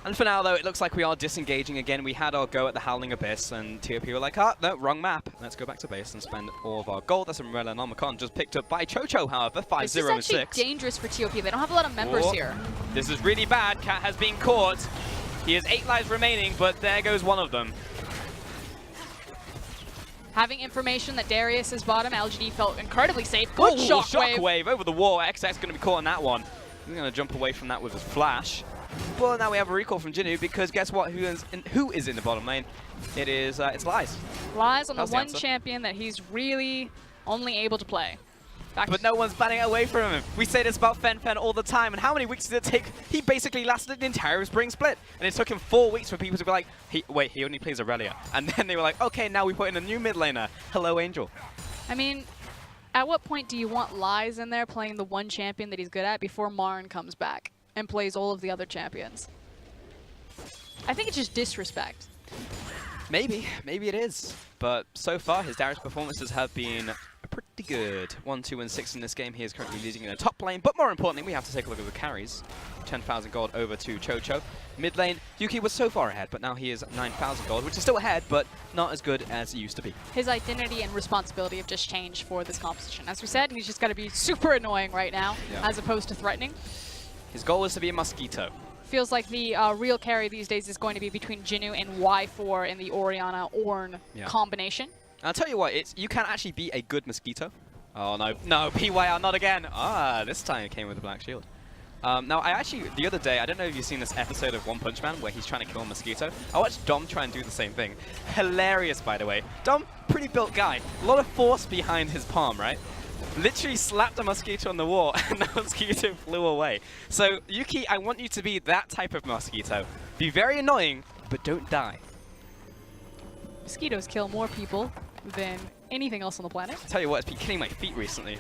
And for now, though, it looks like we are disengaging again. We had our go at the Howling Abyss, and TOP were like, oh, no, wrong map. Let's go back to base and spend all of our gold. That's Umbrella and Omicron, just picked up by Chocho, however, 5-0-6. This is actually dangerous for TOP. They don't have a lot of members here. This is really bad. Cat has been caught. He has 8 lives remaining, but there goes one of them. Having information that Darius is bottom, LGD felt incredibly safe. Good shockwave. Shockwave over the wall. XX going to be caught on that one. He's going to jump away from that with his flash. Well, now we have a recall from Jinu because guess what? Who is in the bottom lane? It's Lies. Lies on the one champion that he's really only able to play. But no one's banning away from him. We say this about Fen all the time, and how many weeks did it take? He basically lasted the entire spring split, and it took him 4 weeks for people to be like, wait, he only plays Aurelia. And then they were like, okay, now we put in a new mid laner. Hello, Angel. I mean, at what point do you want Lies in there playing the one champion that he's good at before Marn comes back and plays all of the other champions? I think it's just disrespect. Maybe it is. But so far, his Darius performances have been pretty good. 1-2-6 in this game. He is currently leading in the top lane. But more importantly, we have to take a look at the carries. 10,000 gold over to Chocho. Mid lane, Yuki was so far ahead, but now he is 9,000 gold, which is still ahead, but not as good as it used to be. His identity and responsibility have just changed for this composition. As we said, he's just got to be super annoying right now, as opposed to threatening. His goal is to be a Mosquito. Feels like the real carry these days is going to be between Jinu and Y4 in the Orianna-Ornn combination. I'll tell you what, you can actually be a good Mosquito. Oh no, no, PYR, not again. This time it came with a black shield. Now, I actually, the other day, I don't know if you've seen this episode of One Punch Man where he's trying to kill a Mosquito. I watched Dom try and do the same thing. Hilarious, by the way. Dom, pretty built guy. A lot of force behind his palm, right? Literally slapped a Mosquito on the wall and the Mosquito flew away. So, Yuki, I want you to be that type of Mosquito. Be very annoying, but don't die. Mosquitoes kill more people than anything else on the planet. I tell you what, it's been killing my feet recently.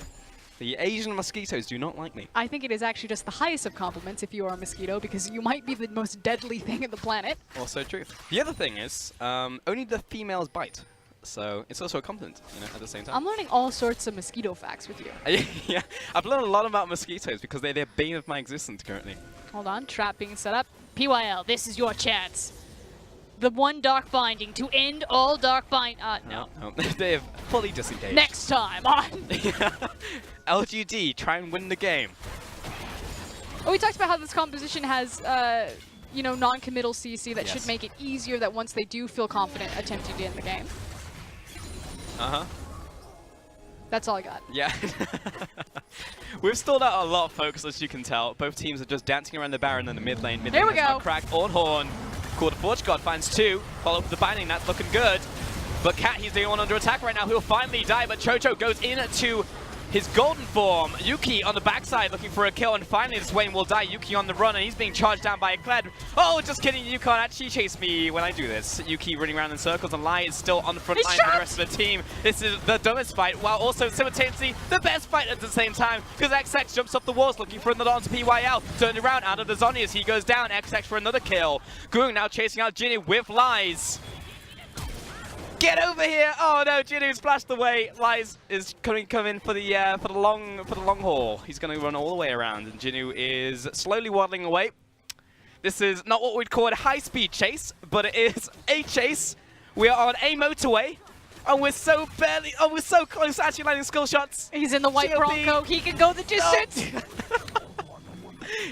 The Asian mosquitoes do not like me. I think it is actually just the highest of compliments if you are a mosquito, because you might be the most deadly thing in the planet. Also true. The other thing is, only the females bite. So it's also a compliment, you know, at the same time. I'm learning all sorts of mosquito facts with you. Yeah, I've learned a lot about mosquitoes because they're the bane of my existence currently. Hold on, trap being set up. PYL, this is your chance. The one dark binding to end all dark bind. No. They have fully disengaged. Next time on LGD, try and win the game. Oh, we talked about how this composition has, you know, non-committal CC that should make it easier that once they do feel confident attempting to end the game. That's all I got. Yeah. We've stalled out a lot of folks, as you can tell. Both teams are just dancing around the Baron in the mid lane. There we go. Cracked on Horn. Quarter Forge God finds 2. Follow up with the binding. That's looking good. But Cat, he's the only one under attack right now. He'll finally die, but Chocho goes into his golden form. Yuki on the backside looking for a kill, and finally the Swain will die. Yuki on the run, and he's being charged down by a Kled. Oh, just kidding. You can't actually chase me when I do this. Yuki running around in circles, and Lai is still on the front line for the rest of the team. This is the dumbest fight, while also simultaneously the best fight at the same time, because XX jumps off the walls looking for another onto PYL. Turned around out of the Zoni as he goes down. XX for another kill. Goong now chasing out Jinu with Lies. Get over here! Oh no, Jinu splashed away. Lies is coming for the long haul. He's going to run all the way around, and Jinu is slowly waddling away. This is not what we'd call a high-speed chase, but it is a chase. We are on a motorway, and we're so close to actually landing skill shots. He's in the white Bronco. He can go the distance.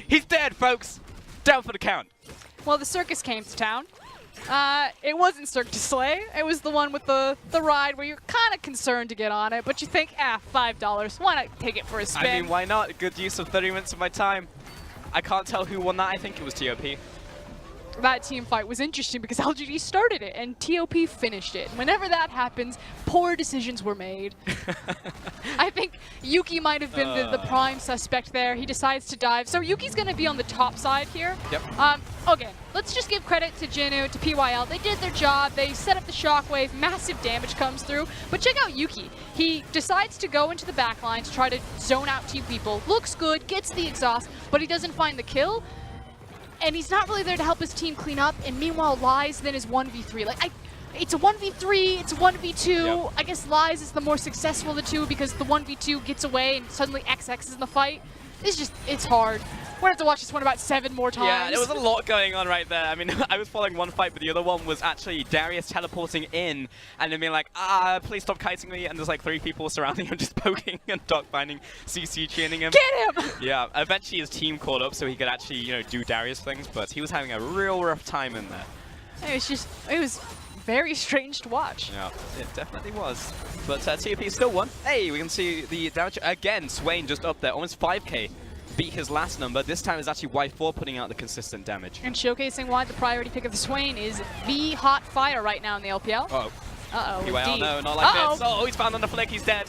He's dead, folks. Down for the count. Well, the circus came to town. It wasn't Cirque du Soleil. It was the one with the ride where you're kind of concerned to get on it, but you think, $5. Why not take it for a spin? I mean, why not? Good use of 30 minutes of my time. I can't tell who won that. I think it was TOP. That team fight was interesting because LGD started it and TOP finished it. Whenever that happens, poor decisions were made. I think Yuki might have been the prime suspect there. He decides to dive. So Yuki's going to be on the top side here. Yep. Okay, let's just give credit to Jinu, to PYL. They did their job. They set up the shockwave. Massive damage comes through. But check out Yuki. He decides to go into the backline to try to zone out 2 people. Looks good, gets the exhaust, but he doesn't find the kill. and he's not really there to help his team clean up, and meanwhile Lies then is 1v3. Like, it's a 1v3, it's a 1v2. Yep. I guess Lies is the more successful of the two because the 1v2 gets away and suddenly XX is in the fight. It's hard. We're gonna have to watch this one about 7 more times. Yeah, there was a lot going on right there. I mean, I was following one fight, but the other one was actually Darius teleporting in and then being like, please stop kiting me. And there's like 3 people surrounding him, just poking and dogfinding, CC chaining him. Get him! Yeah, eventually his team caught up so he could actually, you know, do Darius things, but he was having a real rough time in there. It was very strange to watch. Yeah, it definitely was. But TOP still won. Hey, we can see the damage again. Swain just up there, almost 5k. Beat his last number. This time is actually Y4 putting out the consistent damage. And showcasing why the priority pick of the Swain is the hot fire right now in the LPL. Uh-oh. Uh-oh. PYL, no, not like this. Oh, he's found on the flick. He's dead.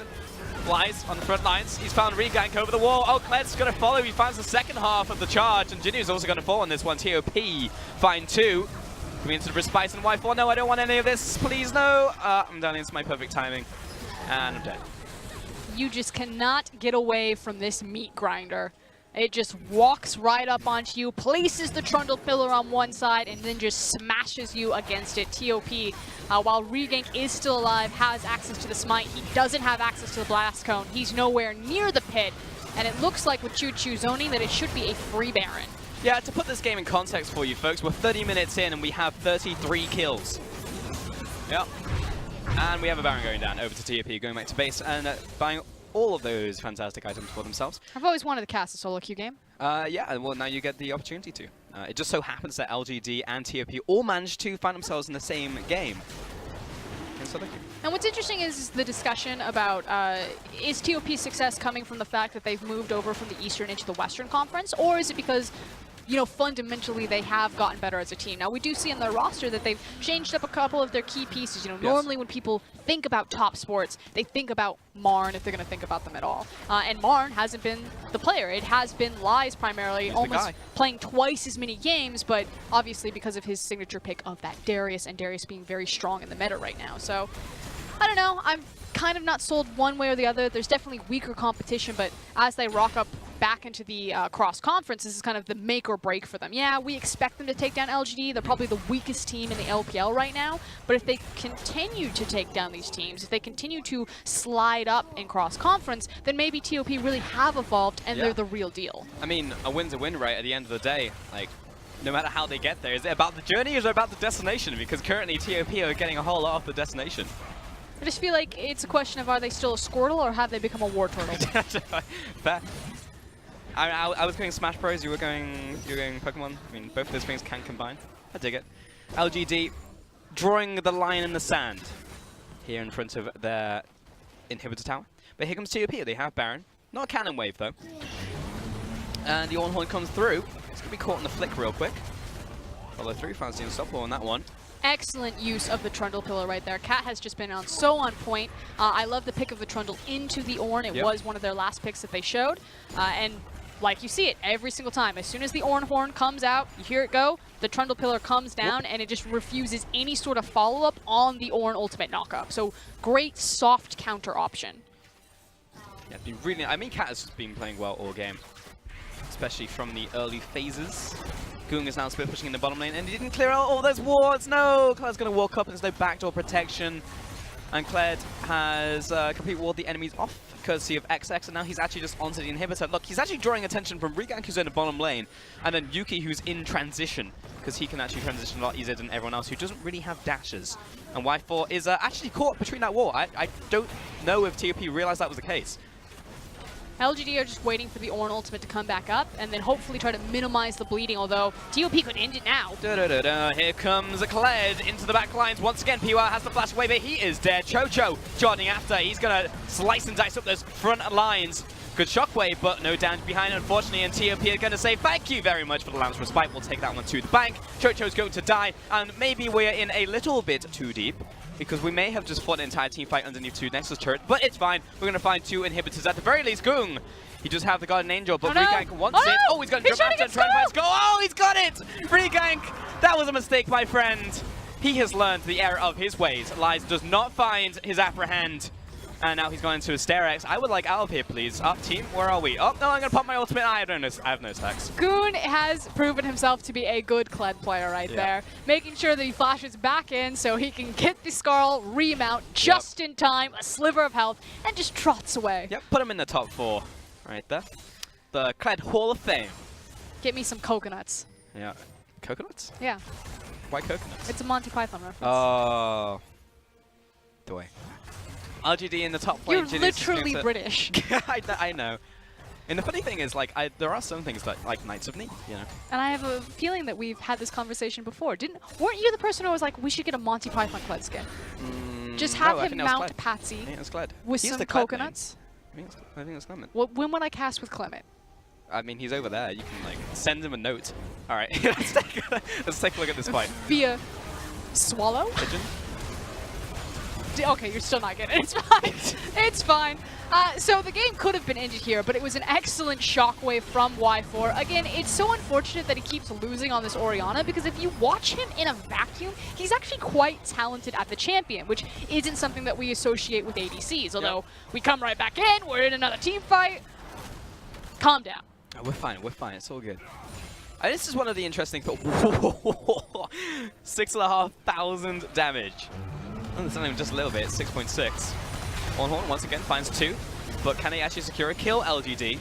Flies on the front lines. He's found Regank over the wall. Oh, Kled's going to follow. He finds the second half of the charge. And Jinu's also going to fall on this one. TOP find 2. Coming into the respite and Y4. No, I don't want any of this. Please, no. I'm down into my perfect timing. And I'm dead. You just cannot get away from this meat grinder. It just walks right up onto you, places the trundle pillar on one side, and then just smashes you against it. TOP, while Regank is still alive, has access to the smite. He doesn't have access to the blast cone. He's nowhere near the pit, and it looks like with Choo Choo zoning that it should be a free Baron. Yeah, to put this game in context for you folks, we're 30 minutes in and we have 33 kills. Yep. And we have a Baron going down over to TOP, going back to base and buying all of those fantastic items for themselves. I've always wanted to cast a solo queue game. Yeah, well now you get the opportunity to. It just so happens that LGD and TOP all managed to find themselves in the same game. And what's interesting is the discussion about is TOP's success coming from the fact that they've moved over from the Eastern into the Western Conference, or is it because, you know, fundamentally they have gotten better as a team? Now, we do see in their roster that they've changed up a couple of their key pieces. You know, normally when people think about Topsports, they think about Marn if they're going to think about them at all. And Marn hasn't been the player. It has been Lies primarily, almost playing twice as many games, but obviously because of his signature pick of that Darius, and Darius being very strong in the meta right now. So, I don't know. I'm kind of not sold one way or the other. There's definitely weaker competition, but as they rock up back into the cross-conference, this is kind of the make or break for them. Yeah, we expect them to take down LGD. They're probably the weakest team in the LPL right now, but if they continue to take down these teams, if they continue to slide up in cross-conference, then maybe TOP really have evolved and they're the real deal. I mean, a win's a win, right? At the end of the day, like, no matter how they get there, is it about the journey or is it about the destination? Because currently TOP are getting a whole lot off the destination. I just feel like it's a question of are they still a Squirtle or have they become a War Turtle? Fair. I was going Smash Bros, you were going Pokemon. I mean, both of those things can combine. I dig it. LGD drawing the line in the sand here in front of their inhibitor tower. But here comes TOP. They have Baron. Not a cannon wave, though. And the Ornhorn comes through. It's going to be caught in the flick real quick. Follow through, finds the unstoppable on that one. Excellent use of the Trundle pillar right there. Cat has just been so on point. I love the pick of the Trundle into the Ornn. It was one of their last picks that they showed. And like you see it every single time. As soon as the Ornhorn comes out, you hear it go, the Trundle pillar comes down, and it just refuses any sort of follow-up on the Ornn ultimate knockup. So great soft counter option. Yeah, been really. I mean, Cat has been playing well all game, especially from the early phases. Goong is now split pushing in the bottom lane, and he didn't clear out all those wards. No, Cled's going to walk up, and there's no backdoor protection. And Kled has complete ward the enemies off, courtesy of XX, and now he's actually just onto the inhibitor. Look, he's actually drawing attention from Regank, who's in the bottom lane, and then Yuki, who's in transition, because he can actually transition a lot easier than everyone else who doesn't really have dashes. And Y4 is actually caught between that wall. I don't know if TOP realized that was the case. LGD are just waiting for the Ornn ultimate to come back up and then hopefully try to minimize the bleeding, although TOP could end it now. Here comes Kled into the back lines. Once again, PY has the flash away, but he is dead. Chocho jogging after. He's going to slice and dice up those front lines. Good shockwave, but no damage behind, unfortunately, and TOP are going to say thank you very much for the Lance Respite. We'll take that one to the bank. Chocho's going to die, and maybe we're in a little bit too deep, because we may have just fought an entire team fight underneath 2 Nexus turrets, but it's fine. We're going to find 2 inhibitors at the very least. Goong, he just have the Guardian Angel, but Regank wants it. Oh, he's going to jump after and try and find Skull. Oh, he's got it! Regank, that was a mistake, my friend. He has learned the error of his ways. Lies does not find his apprehend. And now he's going into a Stair-X. I would like out of here, please. Up, team. Where are we? Oh, no, I'm going to pop my ultimate. I have no stacks. Goon has proven himself to be a good Kled player right there. Making sure that he flashes back in so he can get the Skarl remount just in time, a sliver of health, and just trots away. Yep, put him in the top 4 right there. The Kled Hall of Fame. Get me some coconuts. Yeah. Coconuts? Yeah. Why coconuts? It's a Monty Python reference. Oh. Doy. LGD in the top lane. You're literally British. I know. And the funny thing is, like, there are some things that, like, Knights of Neat, you know. And I have a feeling that we've had this conversation before. Weren't you the person who was like, we should get a Monty Python Kled skin? Just have him mount Patsy with some coconuts. I think it's Clement. Well, when would I cast with Clement? I mean, he's over there. You can, like, send him a note. All right, let's take a look at this fight. Via Swallow? Pigeon? Okay, you're still not getting it. It's fine. It's fine. So the game could have been ended here, but it was an excellent shockwave from Y4. Again, it's so unfortunate that he keeps losing on this Orianna, because if you watch him in a vacuum, he's actually quite talented at the champion, which isn't something that we associate with ADCs, although we come right back in, we're in another team fight. Calm down. Oh, we're fine, it's all good. This is one of the interesting things. 6,500 damage. It's not even just a little bit, 6.6. Horn once again finds 2, but can he actually secure a kill, LGD?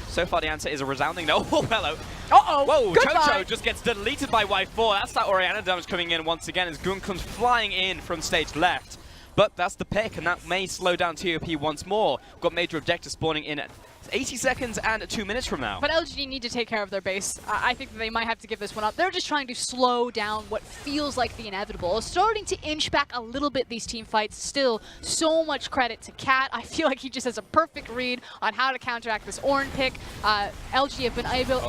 So far the answer is a resounding no. Oh, hello. Uh-oh. Whoa, Goodbye. Chocho just gets deleted by Y4. That's that Orianna damage coming in once again as Goon comes flying in from stage left. But that's the pick, and that may slow down TOP once more. We've got major objectives spawning in at 80 seconds and 2 minutes from now. But LGD need to take care of their base. I think that they might have to give this one up. They're just trying to slow down what feels like the inevitable. Starting to inch back a little bit these team fights. Still, so much credit to Cat. I feel like he just has a perfect read on how to counteract this Ornn pick. LG have been able...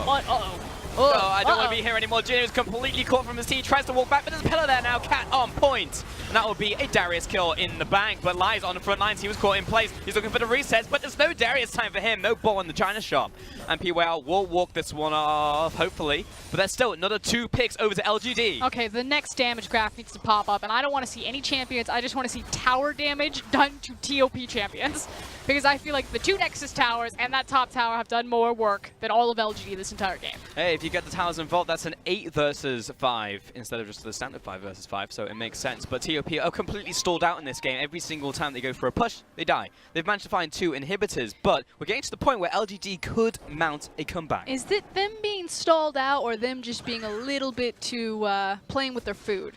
No, I don't want to be here anymore. Jin is completely caught from his team. Tries to walk back, but there's a pillar there now. Cat on point. And that would be a Darius kill in the bank. But Lies on the front lines. He was caught in place. He's looking for the resets, but there's no Darius time for him. No ball in the China shop. And PWL will walk this one off, hopefully. But there's still another 2 picks over to LGD. Okay, the next damage graph needs to pop up. And I don't want to see any champions. I just want to see tower damage done to TOP champions. Because I feel like the 2 Nexus towers and that top tower have done more work than all of LGD this entire game. Hey, if you get the towers involved, that's an 8 versus 5 instead of just the standard 5 versus 5, so it makes sense. But TOP are completely stalled out in this game. Every single time they go for a push, they die. They've managed to find 2 inhibitors, but we're getting to the point where LGD could mount a comeback. Is it them being stalled out or them just being a little bit too playing with their food?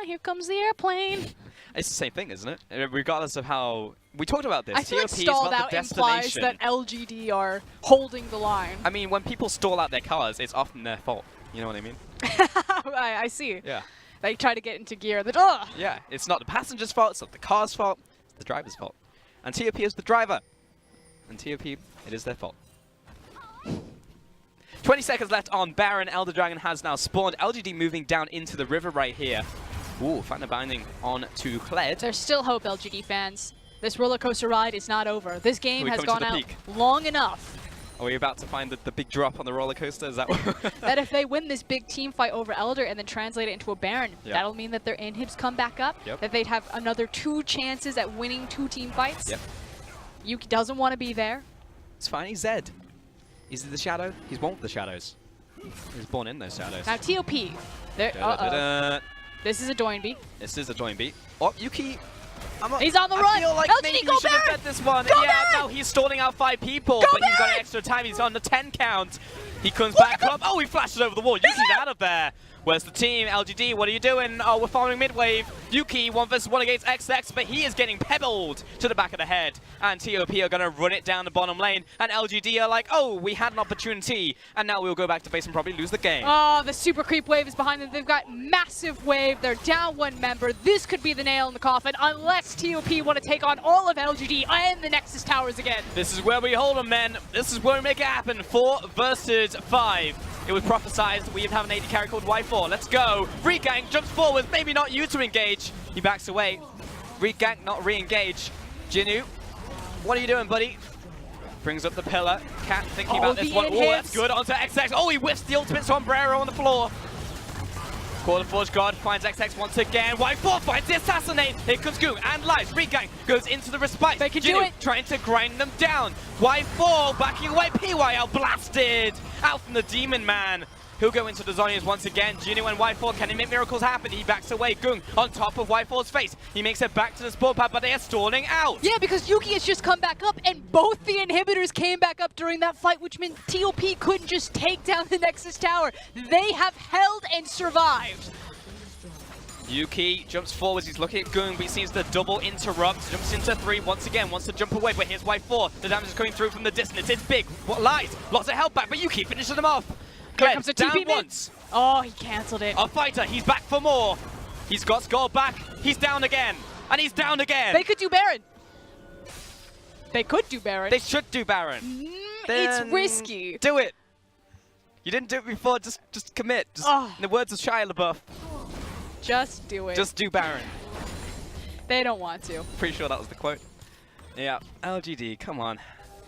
Here comes the airplane. It's the same thing, isn't it? Regardless of how... We talked about this. I feel like TOP stalled is not out the implies destination. that LGD are holding the line. I mean, when people stall out their cars, it's often their fault. You know what I mean? I see. Yeah. They try to get into gear. Yeah, it's not the passenger's fault, it's not the car's fault, it's the driver's fault. And TOP is the driver. And TOP, it is their fault. 20 seconds left on Baron. Elder Dragon has now spawned. LGD moving down into the river right here. Ooh, find the binding on to Kled. There's still hope, LGD fans. This roller coaster ride is not over. This game has gone out long enough. Are we about to find the big drop on the roller coaster? Is that what? That if they win this big team fight over Elder and then translate it into a Baron, that'll mean that their inhibs come back up, that they'd have another 2 chances at winning 2 team fights. Yuki doesn't want to be there. It's fine, he's Zed. Is he the shadow? He's one with the shadows. He's born in those shadows. Now TOP. This is a Doinby. This is a Doinby. Oh, Yuki. He's on the run. I feel like maybe we should have bet this one. No, he's stalling out 5 people, but he's got an extra time. He's on the 10 count. He comes back up. Oh, he flashes over the wall. Yuki's out of there. Where's the team? LGD, what are you doing? Oh, we're following mid-wave. Yuki, 1 versus 1 against XX, but he is getting pebbled to the back of the head. And TOP are going to run it down the bottom lane. And LGD are like, oh, we had an opportunity. And now we'll go back to base and probably lose the game. Oh, the super creep wave is behind them. They've got massive wave. They're down 1 member. This could be the nail in the coffin unless TOP want to take on all of LGD and the Nexus towers again. This is where we hold them, men. This is where we make it happen. 4 versus 5. It was prophesized we'd have an AD carry called Y4. Let's go. Regang jumps forward. Maybe not you to engage. He backs away. Regang not re-engage. Jinu, what are you doing, buddy? Brings up the pillar. Cat thinking about this one. Oh, that's good. Onto XX. Oh, he whiffs the ultimate sombrero on the floor. Call the Forge God finds XX once again. Y4 finds the Assassinate. Here comes Goong and Lies. Regang goes into the Respite. They can do it. Trying to grind them down. Y4 backing away. PYL blasted out from the Demon Man. He'll go into the Zonias once again. Genu and Y4, can he make miracles happen? He backs away. Goong on top of Y4's face. He makes it back to the spawn pad, but they are stalling out. Yeah, because Yuki has just come back up, and both the inhibitors came back up during that fight, which meant TOP couldn't just take down the Nexus Tower. They have held and survived. Yuki jumps forwards, he's looking at Goong, but he seems to double interrupt, jumps into 3 once again, wants to jump away, but here's Y4. The damage is coming through from the distance, it's big. What Lies? Lots of health back, but Yuki finishes them off. Here comes a down TP once. Oh, he cancelled it. A fighter, he's back for more. He's got Skull back, he's down again, and he's down again. They could do Baron. They could do Baron. They should do Baron. It's risky. Do it. You didn't do it before, just commit. In the words of Shia LaBeouf. Just do it. Just do Baron. They don't want to. Pretty sure that was the quote. Yeah, LGD, come on.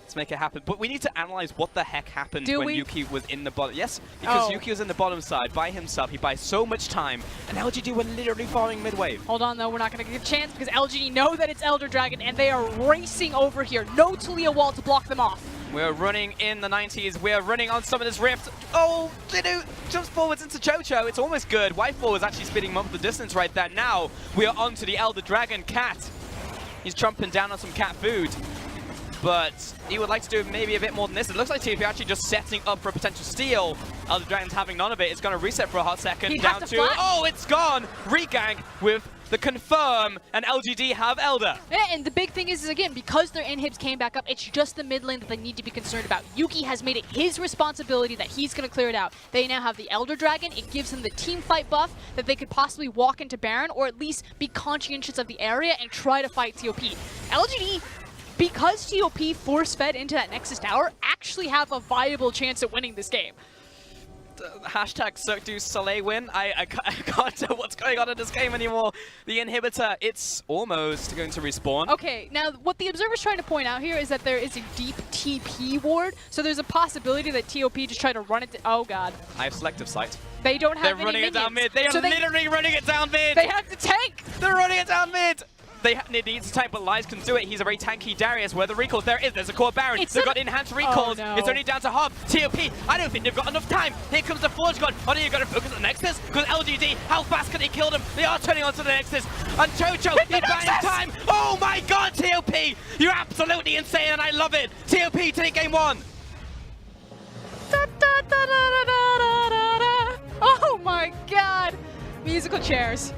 Let's make it happen. But we need to analyze what the heck happened when Yuki was in the bottom. Yes, because Yuki was in the bottom side by himself. He buys so much time, and LGD were literally following mid-wave. Hold on, though. We're not going to get a chance because LGD know that it's Elder Dragon, and they are racing over here. No Talia wall to block them off. We're running in the 90s. We're running on some of this rift. Oh, Genu jumps forwards into Chocho. It's almost good. Y4 was actually speeding him up the distance right there. Now we are onto the Elder Dragon Cat. He's trumping down on some cat food. But he would like to do maybe a bit more than this. It looks like TP actually just setting up for a potential steal. Elder Dragon's having none of it. It's going to reset for a hot second. Down to oh, it's gone. Regang with the confirm, and LGD have Elder. Yeah, and the big thing is again, because their inhibs came back up, it's just the mid lane that they need to be concerned about. Yuki has made it his responsibility that he's going to clear it out. They now have the Elder Dragon. It gives them the team fight buff that they could possibly walk into Baron, or at least be conscientious of the area and try to fight TOP. LGD, because TOP force-fed into that Nexus Tower, actually have a viable chance at winning this game. Hashtag Cirque du Soleil win. I can't tell what's going on in this game anymore. The inhibitor, it's almost going to respawn. Okay, now what the observer's trying to point out here is that there is a deep TP ward, so there's a possibility that TOP just try to run it. Oh god. I have selective sight. They don't have They're running minions. it down mid. They are literally running it down mid. They have to tank. They're running it down mid. They need to tank, but Lies can do it. He's a very tanky Darius. Where the recalls? There's a core Baron. They've got enhanced recalls. Oh, no. It's only down to Hob. TOP, I don't think they've got enough time. Here comes the Forge God. Oh, you got to focus on the Nexus? Because LGD, how fast can they kill them? They are turning onto the Nexus. And Chocho, he's buying time. Oh my god, TOP! You're absolutely insane, and I love it. TOP, take game 1. Oh my god! Musical chairs.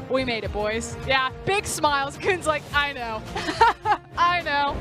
We made it, boys. Yeah, big smiles. Kun's like, I know. I know.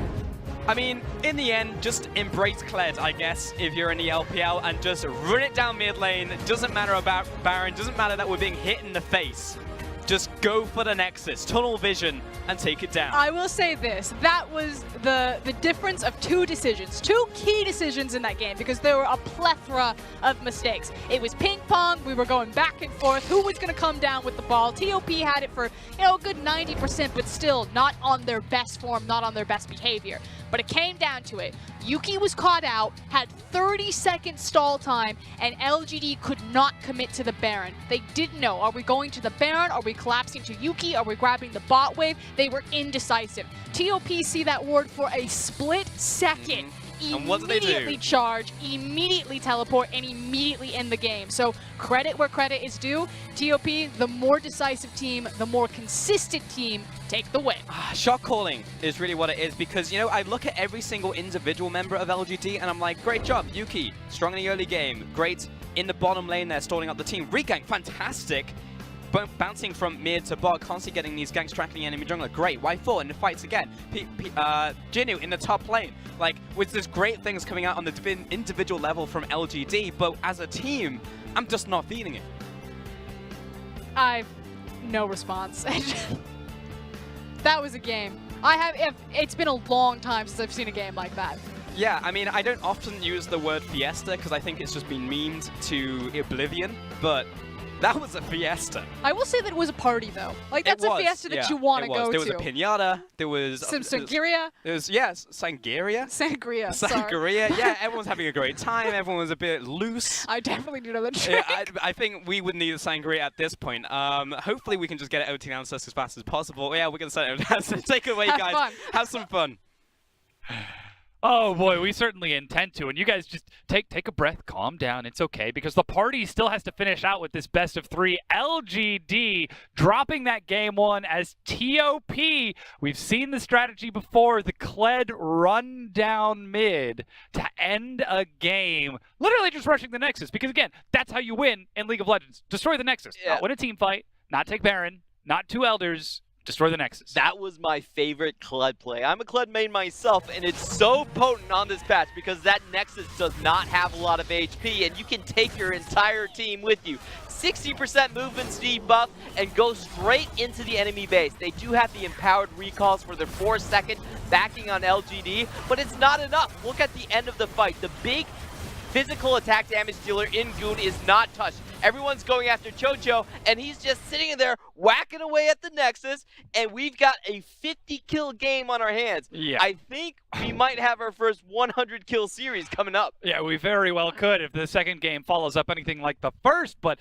I mean, in the end, just embrace Kled, I guess, if you're in the LPL, and just run it down mid lane. Doesn't matter about Baron, doesn't matter that we're being hit in the face. Just go for the Nexus, tunnel vision, and take it down. I will say this, that was the difference of two decisions, two key decisions in that game, because there were a plethora of mistakes. It was ping pong, we were going back and forth, who was going to come down with the ball. TOP had it for, a good 90%, but still not on their best form, not on their best behavior. But it came down to it. Yuki was caught out, had 30-second stall time, and LGD could not commit to the Baron. They didn't know, are we going to the Baron? Are we collapsing to Yuki? Are we grabbing the bot wave? They were indecisive. TOP see that ward for a split second. And what do they do? Immediately charge, immediately teleport, and immediately end the game. So credit where credit is due. TOP, the more decisive team, the more consistent team, take the win. Shot calling is really what it is, because, I look at every single individual member of LGD and I'm like, great job, Yuki, strong in the early game, great in the bottom lane there, stalling up the team. Regang, fantastic. Bouncing from mid to bot, constantly getting these ganks tracking the enemy jungler. Great. Y4 in the fights again. Genu in the top lane. Like, with these great things coming out on the individual level from LGD, but as a team, I'm just not feeling it. I've no response. That was a game. It's been a long time since I've seen a game like that. Yeah, I mean, I don't often use the word fiesta because I think it's just been memed to oblivion, but that was a fiesta. I will say that it was a party, though. Like, that's a fiesta that you want to go to. There was a piñata, there was... Some sangria. There was, yes, sangria. Sangria, Sangria, yeah, everyone was having a great time, everyone was a bit loose. I definitely do know that trick. Yeah, I think we would need a sangria at this point. Hopefully we can just get it OT downstairs as fast as possible. Yeah, we're going to set it down, so take it away, Have guys. fun. Have some fun. Oh boy, we certainly intend to, and you guys just take a breath, calm down, it's okay, because the party still has to finish out with this best of 3. LGD dropping that game 1 as TOP. We've seen the strategy before, the Kled run down mid to end a game, literally just rushing the Nexus, because again, that's how you win in League of Legends. Destroy the Nexus, not win a team fight, not take Baron, not 2 Elders, destroy the Nexus. That was my favorite Kled play. I'm a Kled main myself, and it's so potent on this patch because that Nexus does not have a lot of HP, and you can take your entire team with you. 60% movement speed buff and go straight into the enemy base. They do have the empowered recalls for their 4-second backing on LGD, but it's not enough. Look at the end of the fight. The big physical attack damage dealer in Goon is not touched. Everyone's going after Chocho, and he's just sitting in there whacking away at the Nexus, and we've got a 50-kill game on our hands. Yeah. I think we might have our first 100-kill series coming up. Yeah, we very well could if the second game follows up anything like the first, but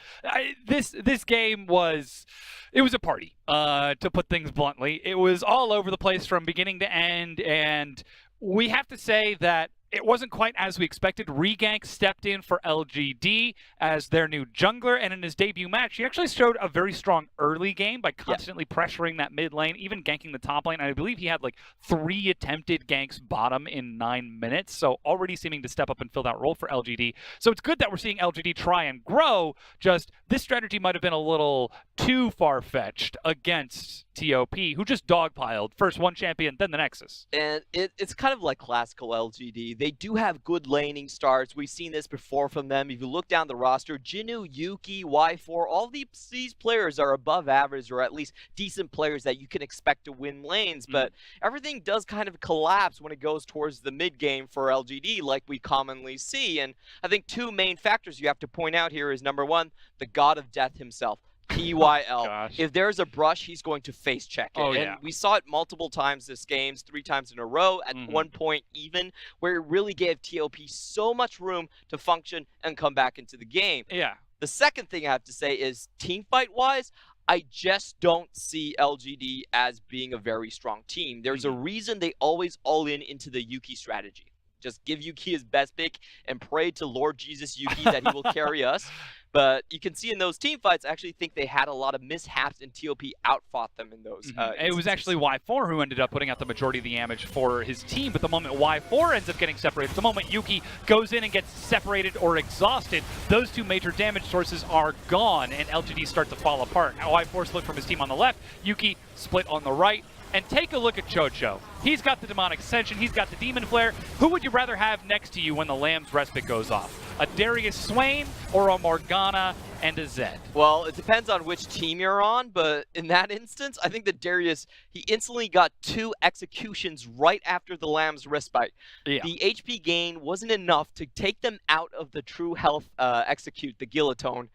this game was... It was a party, to put things bluntly. It was all over the place from beginning to end, and we have to say that it wasn't quite as we expected. Regank stepped in for LGD as their new jungler, and in his debut match, he actually showed a very strong early game by constantly pressuring that mid lane, even ganking the top lane. I believe he had like 3 attempted ganks bottom in 9 minutes, so already seeming to step up and fill that role for LGD. So it's good that we're seeing LGD try and grow, just this strategy might have been a little too far-fetched against TOP, who just dogpiled first one champion, then the Nexus. And it's kind of like classical LGD. They do have good laning starts. We've seen this before from them. If you look down the roster, Jinnu, Yuki, Y4, all these players are above average or at least decent players that you can expect to win lanes. But everything does kind of collapse when it goes towards the mid game for LGD like we commonly see. And I think 2 main factors you have to point out here is number 1, the god of death himself. PYL. If there's a brush, he's going to face check it. And we saw it multiple times this game, 3 times in a row, at one point even, where it really gave TOP so much room to function and come back into the game. Yeah. The second thing I have to say is, team fight-wise, I just don't see LGD as being a very strong team. There's a reason they always all in into the Yuki strategy. Just give Yuki his best pick and pray to Lord Jesus Yuki that he will carry us. But you can see in those team fights, I actually think they had a lot of mishaps, and TOP outfought them in those It was actually Y4 who ended up putting out the majority of the damage for his team, but the moment Y4 ends up getting separated, the moment Yuki goes in and gets separated or exhausted, those 2 major damage sources are gone, and LGD start to fall apart. Y4 split from his team on the left, Yuki split on the right. And take a look at Chocho. He's got the Demonic Ascension, he's got the Demon Flare. Who would you rather have next to you when the Lamb's Respite goes off? A Darius Swain or a Morgana and a Zed? Well, it depends on which team you're on, but in that instance, I think that Darius, he instantly got 2 executions right after the Lamb's Respite. The HP gain wasn't enough to take them out of the true health execute, the guillotine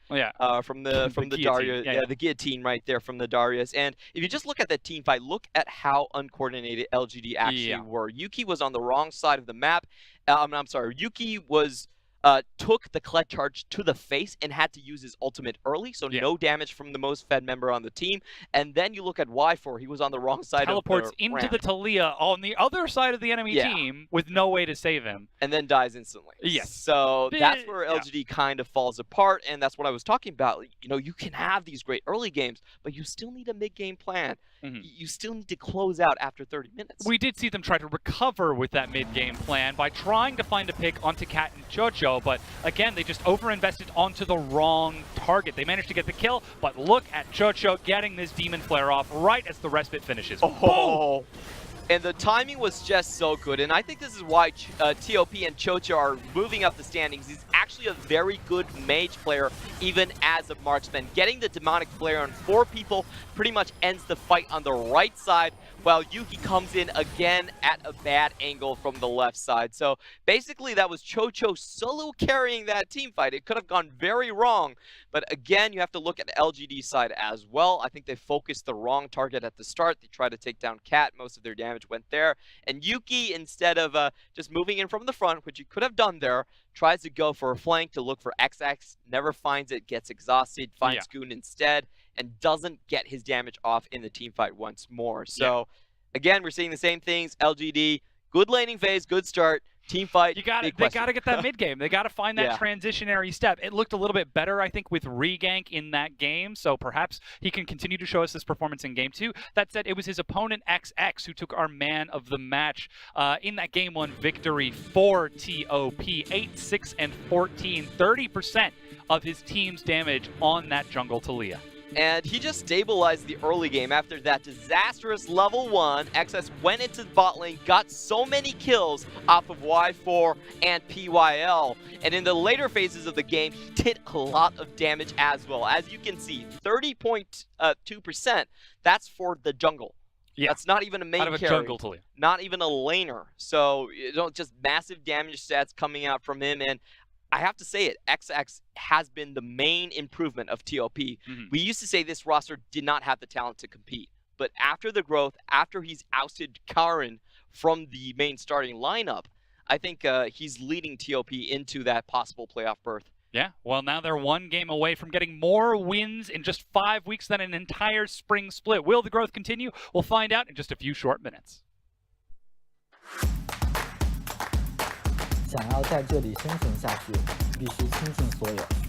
from the Darius. The guillotine right there from the Darius. And if you just look at that team fight, look at how uncoordinated LGD actually were. Yuki was on the wrong side of the map. I'm sorry, Yuki was... took the Kled charge to the face and had to use his ultimate early, so no damage from the most fed member on the team. And then you look at Y4, he was on the wrong side Teleports of the into ramp. the Talia on the other side of the enemy team with no way to save him. And then dies instantly. Yes. So that's where LGD kind of falls apart, and that's what I was talking about. You know, you can have these great early games, but you still need a mid-game plan. You still need to close out after 30 minutes. We did see them try to recover with that mid-game plan by trying to find a pick onto Cat and Chocho, but again, they just overinvested onto the wrong target. They managed to get the kill, but look at Chocho getting this Demon Flare off right as the respite finishes. Oh! And the timing was just so good, and I think this is why TOP and Chocho are moving up the standings. He's actually actually a very good mage player, even as a marksman. Getting the demonic flare on 4 people pretty much ends the fight on the right side, while Yuki comes in again at a bad angle from the left side. So basically that was Chocho solo carrying that team fight. It could have gone very wrong, but again, you have to look at the LGD side as well. I think they focused the wrong target at the start. They tried to take down Cat. Most of their damage went there. And Yuki, instead of just moving in from the front, which you could have done there, tries to go for a flank to look for XX, never finds it, gets exhausted, finds Goon instead, and doesn't get his damage off in the team fight once more. So, again, we're seeing the same things. LGD, good laning phase, good start. Team fight, they got to get that mid game. They got to find that transitionary step. It looked a little bit better, I think, with Regank in that game, so perhaps he can continue to show us this performance in Game 2. That said, it was his opponent XX who took our man of the match in that Game 1 victory for TOP. 8, 6, and 14, 30% of his team's damage on that jungle Talia. And he just stabilized the early game after that disastrous level 1. XS went into the bot lane, got so many kills off of Y4 and PYL. And in the later phases of the game, he did a lot of damage as well. As you can see, 30.2%, that's for the jungle. Yeah. That's not even a main carry. Jungle Talia. Not even a laner. So, just massive damage stats coming out from him. And I have to say it, XX has been the main improvement of TOP. We used to say this roster did not have the talent to compete. But after the growth, after he's ousted Karin from the main starting lineup, I think he's leading TOP into that possible playoff berth. Yeah, well, now they're 1 game away from getting more wins in just 5 weeks than an entire spring split. Will the growth continue? We'll find out in just a few short minutes. 想要在这里生存下去，必须倾尽所有。